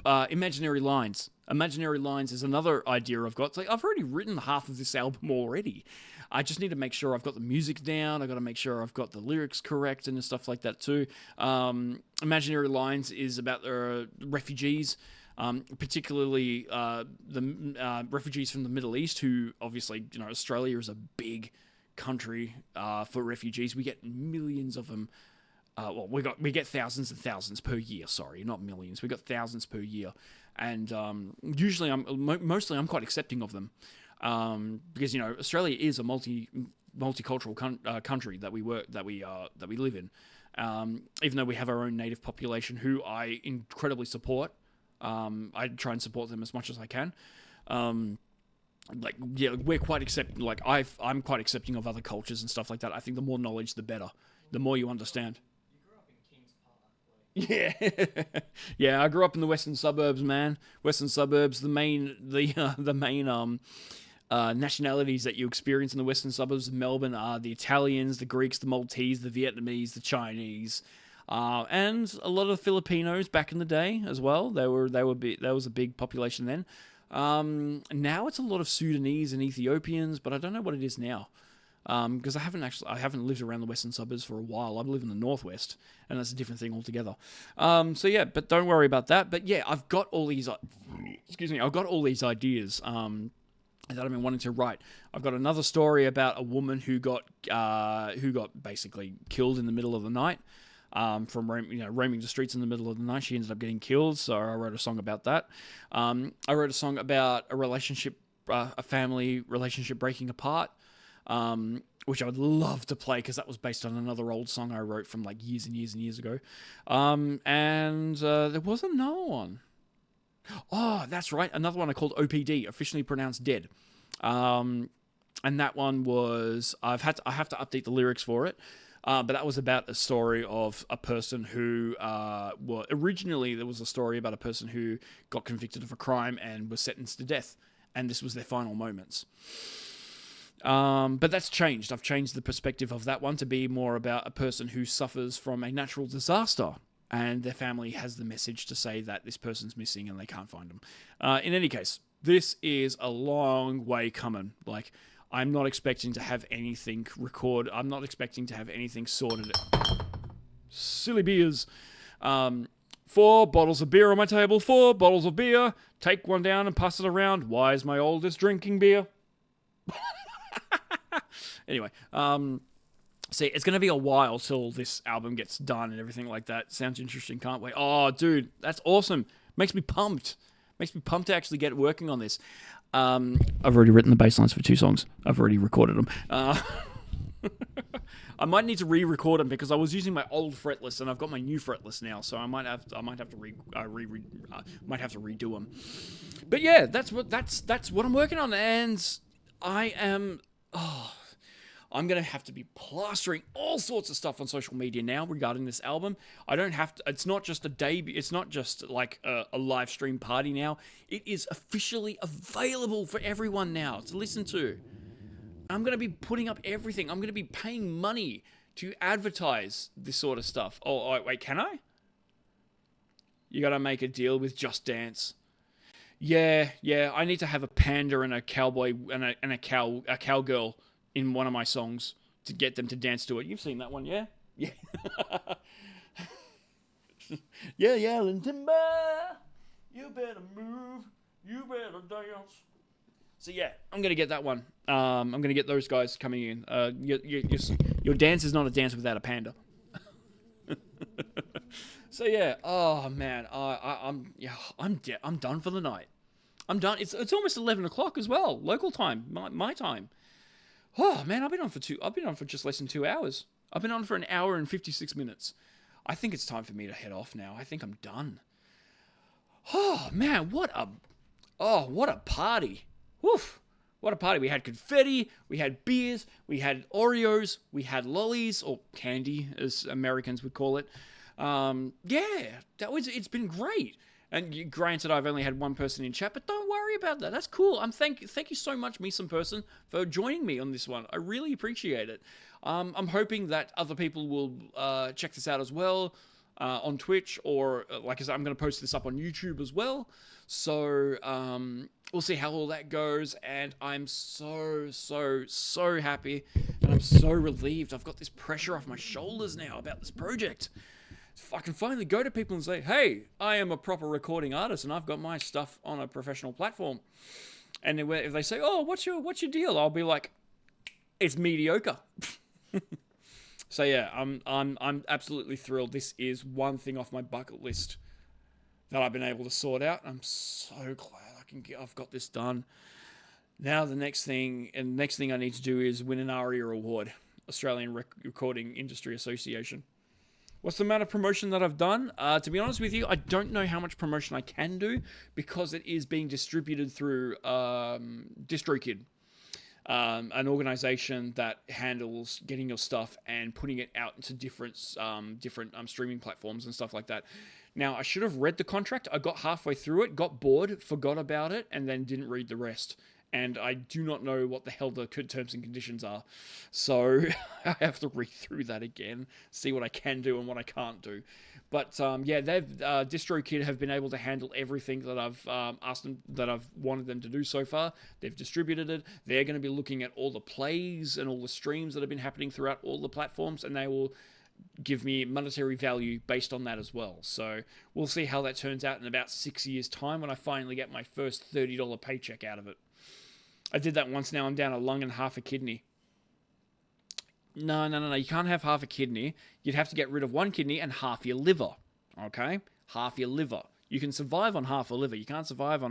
Imaginary Lines. Imaginary Lines is another idea I've got. It's like I've already written half of this album already. I just need to make sure I've got the music down. I've got to make sure I've got the lyrics correct and stuff like that too. Imaginary Lines is about refugees, particularly the refugees from the Middle East, who obviously, you know, Australia is a big country for refugees. We get millions of them. We get thousands and thousands per year. Sorry, not millions. We got thousands per year, and usually I'm quite accepting of them, because you know Australia is a multicultural country that we live in. Even though we have our own native population, who I incredibly support, I try and support them as much as I can. We're quite accepting. Like I'm quite accepting of other cultures and stuff like that. I think the more knowledge, the better. The more you understand. Yeah, yeah. I grew up in the western suburbs, man. Western suburbs. The main nationalities that you experience in the western suburbs of Melbourne are the Italians, the Greeks, the Maltese, the Vietnamese, the Chinese, and a lot of Filipinos back in the day as well. There was a big population then. Now it's a lot of Sudanese and Ethiopians, but I don't know what it is now. because I haven't lived around the western suburbs for a while. I live in the northwest, and that's a different thing altogether. So yeah, but don't worry about that. But yeah, I've got all these ideas that I've been wanting to write. I've got another story about a woman who got basically killed in the middle of the night. From roaming the streets in the middle of the night. She ended up getting killed, so I wrote a song about that. I wrote a song about a family relationship breaking apart, which I would love to play because that was based on another old song I wrote from like years and years and years ago. And there was another one. Oh, that's right, another one I called OPD, officially pronounced dead. And that one was I have to update the lyrics for it. But that was about a story of a person who, originally there was a story about a person who got convicted of a crime and was sentenced to death, and this was their final moments. But that's changed. I've changed the perspective of that one to be more about a person who suffers from a natural disaster, and their family has the message to say that this person's missing and they can't find them. In any case, this is a long way coming. Like, I'm not expecting to have anything recorded. I'm not expecting to have anything sorted. Silly beers. 4 bottles of beer on my table. 4 bottles of beer. Take one down and pass it around. Why is my oldest drinking beer? Anyway, see, it's going to be a while till this album gets done and everything like that. Sounds interesting. Can't wait. Oh, dude, that's awesome. Makes me pumped. Makes me pumped to actually get working on this. I've already written the bass lines for 2 songs. I've already recorded them. I might need to re-record them because I was using my old fretless and I've got my new fretless now, so I might have to redo them. But yeah, that's what I'm working on, and I'm going to have to be plastering all sorts of stuff on social media now regarding this album. I don't have to, it's not just a debut, it's not just like a live stream party now. It is officially available for everyone now to listen to. I'm going to be putting up everything. I'm going to be paying money to advertise this sort of stuff. Oh, wait, can I? You got to make a deal with Just Dance. Yeah, I need to have a panda and a cowboy and a cowgirl in one of my songs to get them to dance to it. You've seen that one, yeah? Yeah. Yeah, and timber, you better move, you better dance. So yeah, I'm going to get that one. I'm going to get those guys coming in. Your dance is not a dance without a panda. So yeah, oh man, I'm done for the night. I'm done. It's almost 11 o'clock as well, local time, my time. Oh man, I've been on for just less than 2 hours. I've been on for 1 hour and 56 minutes. I think it's time for me to head off now. I think I'm done. Oh man, what a party. Woof. What a party. We had confetti, we had beers, we had Oreos, we had lollies, or candy, as Americans would call it. It's been great. And granted, I've only had one person in chat, but don't worry about that. That's cool. Thank you so much, me some person, for joining me on this one. I really appreciate it. I'm hoping that other people will check this out as well on Twitch, or like I said, I'm going to post this up on YouTube as well. So we'll see how all that goes. And I'm so happy, and I'm so relieved. I've got this pressure off my shoulders now about this project. I can finally go to people and say, hey, I am a proper recording artist and I've got my stuff on a professional platform. And if they say, oh, what's your deal? I'll be like, it's mediocre. So yeah, I'm absolutely thrilled. This is one thing off my bucket list that I've been able to sort out. I'm so glad I've got this done. Now the next thing I need to do is win an ARIA award, Australian Recording Industry Association. What's the amount of promotion that I've done? To be honest with you, I don't know how much promotion I can do because it is being distributed through DistroKid, an organization that handles getting your stuff and putting it out into different streaming platforms and stuff like that. Now, I should have read the contract. I got halfway through it, got bored, forgot about it, and then didn't read the rest. and I do not know what the hell the terms and conditions are. So I have to read through that again, see what I can do and what I can't do. But yeah, they've DistroKid have been able to handle everything that I've asked them, that I've wanted them to do so far. They've distributed it. They're going to be looking at all the plays and all the streams that have been happening throughout all the platforms, and they will give me monetary value based on that as well. So we'll see how that turns out in about 6 years' time when I finally get my first $30 paycheck out of it. I did that once. Now I'm down a lung and half a kidney. No. You can't have half a kidney. You'd have to get rid of one kidney and half your liver. Okay? Half your liver. You can survive on half a liver. You can't survive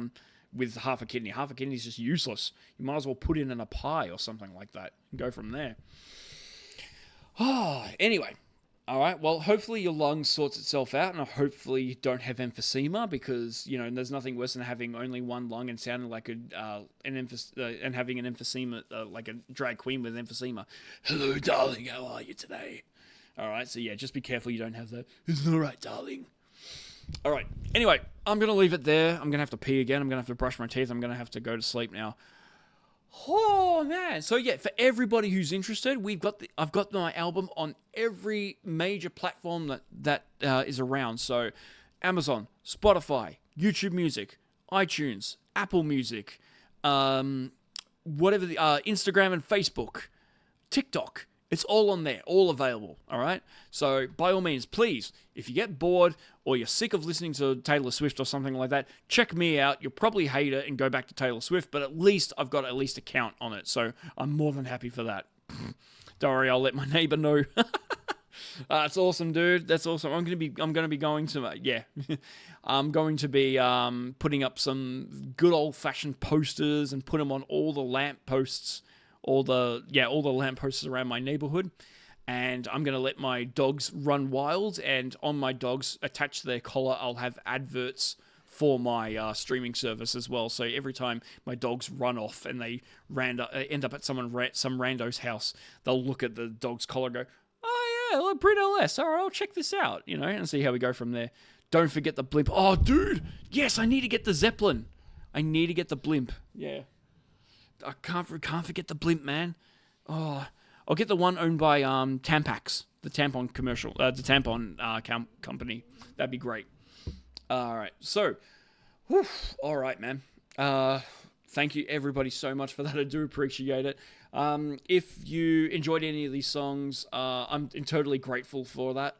with half a kidney. Half a kidney is just useless. You might as well put it in a pie or something like that and go from there. Anyway. All right, well, hopefully your lung sorts itself out, and hopefully you don't have emphysema, because, you know, there's nothing worse than having only one lung and sounding like and having an emphysema, like a drag queen with emphysema. Hello, darling, how are you today? All right, so yeah, just be careful you don't have that. It's all right, darling. All right, anyway, I'm going to leave it there. I'm going to have to pee again. I'm going to have to brush my teeth. I'm going to have to go to sleep now. Oh man! So yeah, for everybody who's interested, I've got my album on every major platform that is around. So Amazon, Spotify, YouTube Music, iTunes, Apple Music, whatever the Instagram and Facebook, TikTok. It's all on there, all available. All right. So by all means, please, if you get bored or you're sick of listening to Taylor Swift or something like that, check me out. You'll probably hate it and go back to Taylor Swift, but at least I've got a count on it. So I'm more than happy for that. Don't worry, I'll let my neighbor know. That's awesome, dude. That's awesome. I'm gonna be going to I'm going to be putting up some good old fashioned posters and put them on all the lamp posts. All the lampposts around my neighborhood, and I'm going to let my dogs run wild, and on my dogs, attached to their collar, I'll have adverts for my streaming service as well. So every time my dogs run off and they end up at some rando's house, they'll look at the dog's collar and go, oh yeah, look, BrynLS, all right, I'll check this out, you know, and see how we go from there. Don't forget the blimp. Oh, dude, yes, I need to get the Zeppelin. I need to get the blimp. Yeah. I can't forget the blimp, man. Oh, I'll get the one owned by Tampax, the tampon commercial, the tampon company. That'd be great. All right, so, all right, man. Thank you everybody so much for that. I do appreciate it. If you enjoyed any of these songs, I'm totally grateful for that.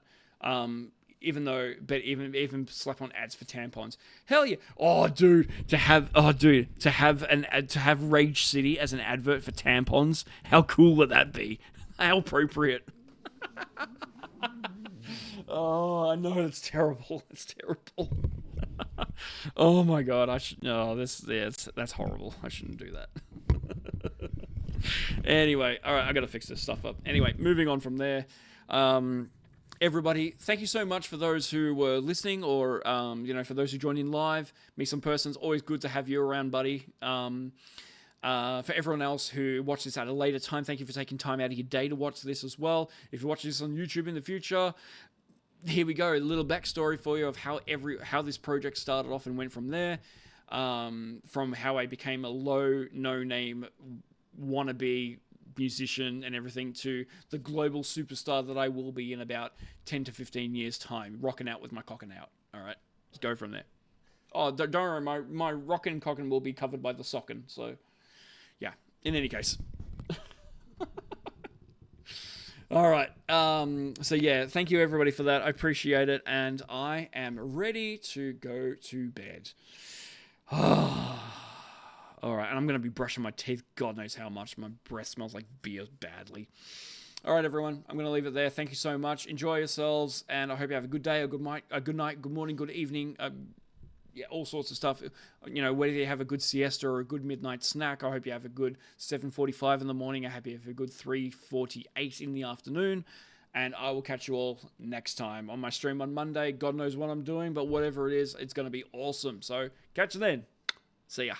Even slap on ads for tampons. Hell yeah. To have Rage City as an advert for tampons. How cool would that be? How appropriate. Oh, I know, it's terrible. It's terrible. Oh my god, that's horrible. I shouldn't do that. Anyway, all right, I got to fix this stuff up. Anyway, moving on from there. Everybody, thank you so much for those who were listening, or for those who joined in live. Me some persons, always good to have you around, buddy. For everyone else who watched this at a later time, thank you for taking time out of your day to watch this as well. If you're watching this on YouTube in the future, here we go, a little backstory for you of how this project started off and went from there. From how I became a no-name wannabe musician and everything to the global superstar that I will be in about 10 to 15 years time, rocking out with my cockin' out. All right, let's go from there. Oh, don't worry, my rockin' cockin' will be covered by the sockin', so yeah, in any case. All right, so yeah, thank you everybody for that. I appreciate it, and I am ready to go to bed. All right, and I'm going to be brushing my teeth. God knows how much. My breath smells like beer badly. All right, everyone, I'm going to leave it there. Thank you so much. Enjoy yourselves, and I hope you have a good day, a good night, good morning, good evening, all sorts of stuff. You know, whether you have a good siesta or a good midnight snack, I hope you have a good 7:45 in the morning. I hope you have a good 3:48 in the afternoon. And I will catch you all next time on my stream on Monday. God knows what I'm doing, but whatever it is, it's going to be awesome. So catch you then. See ya.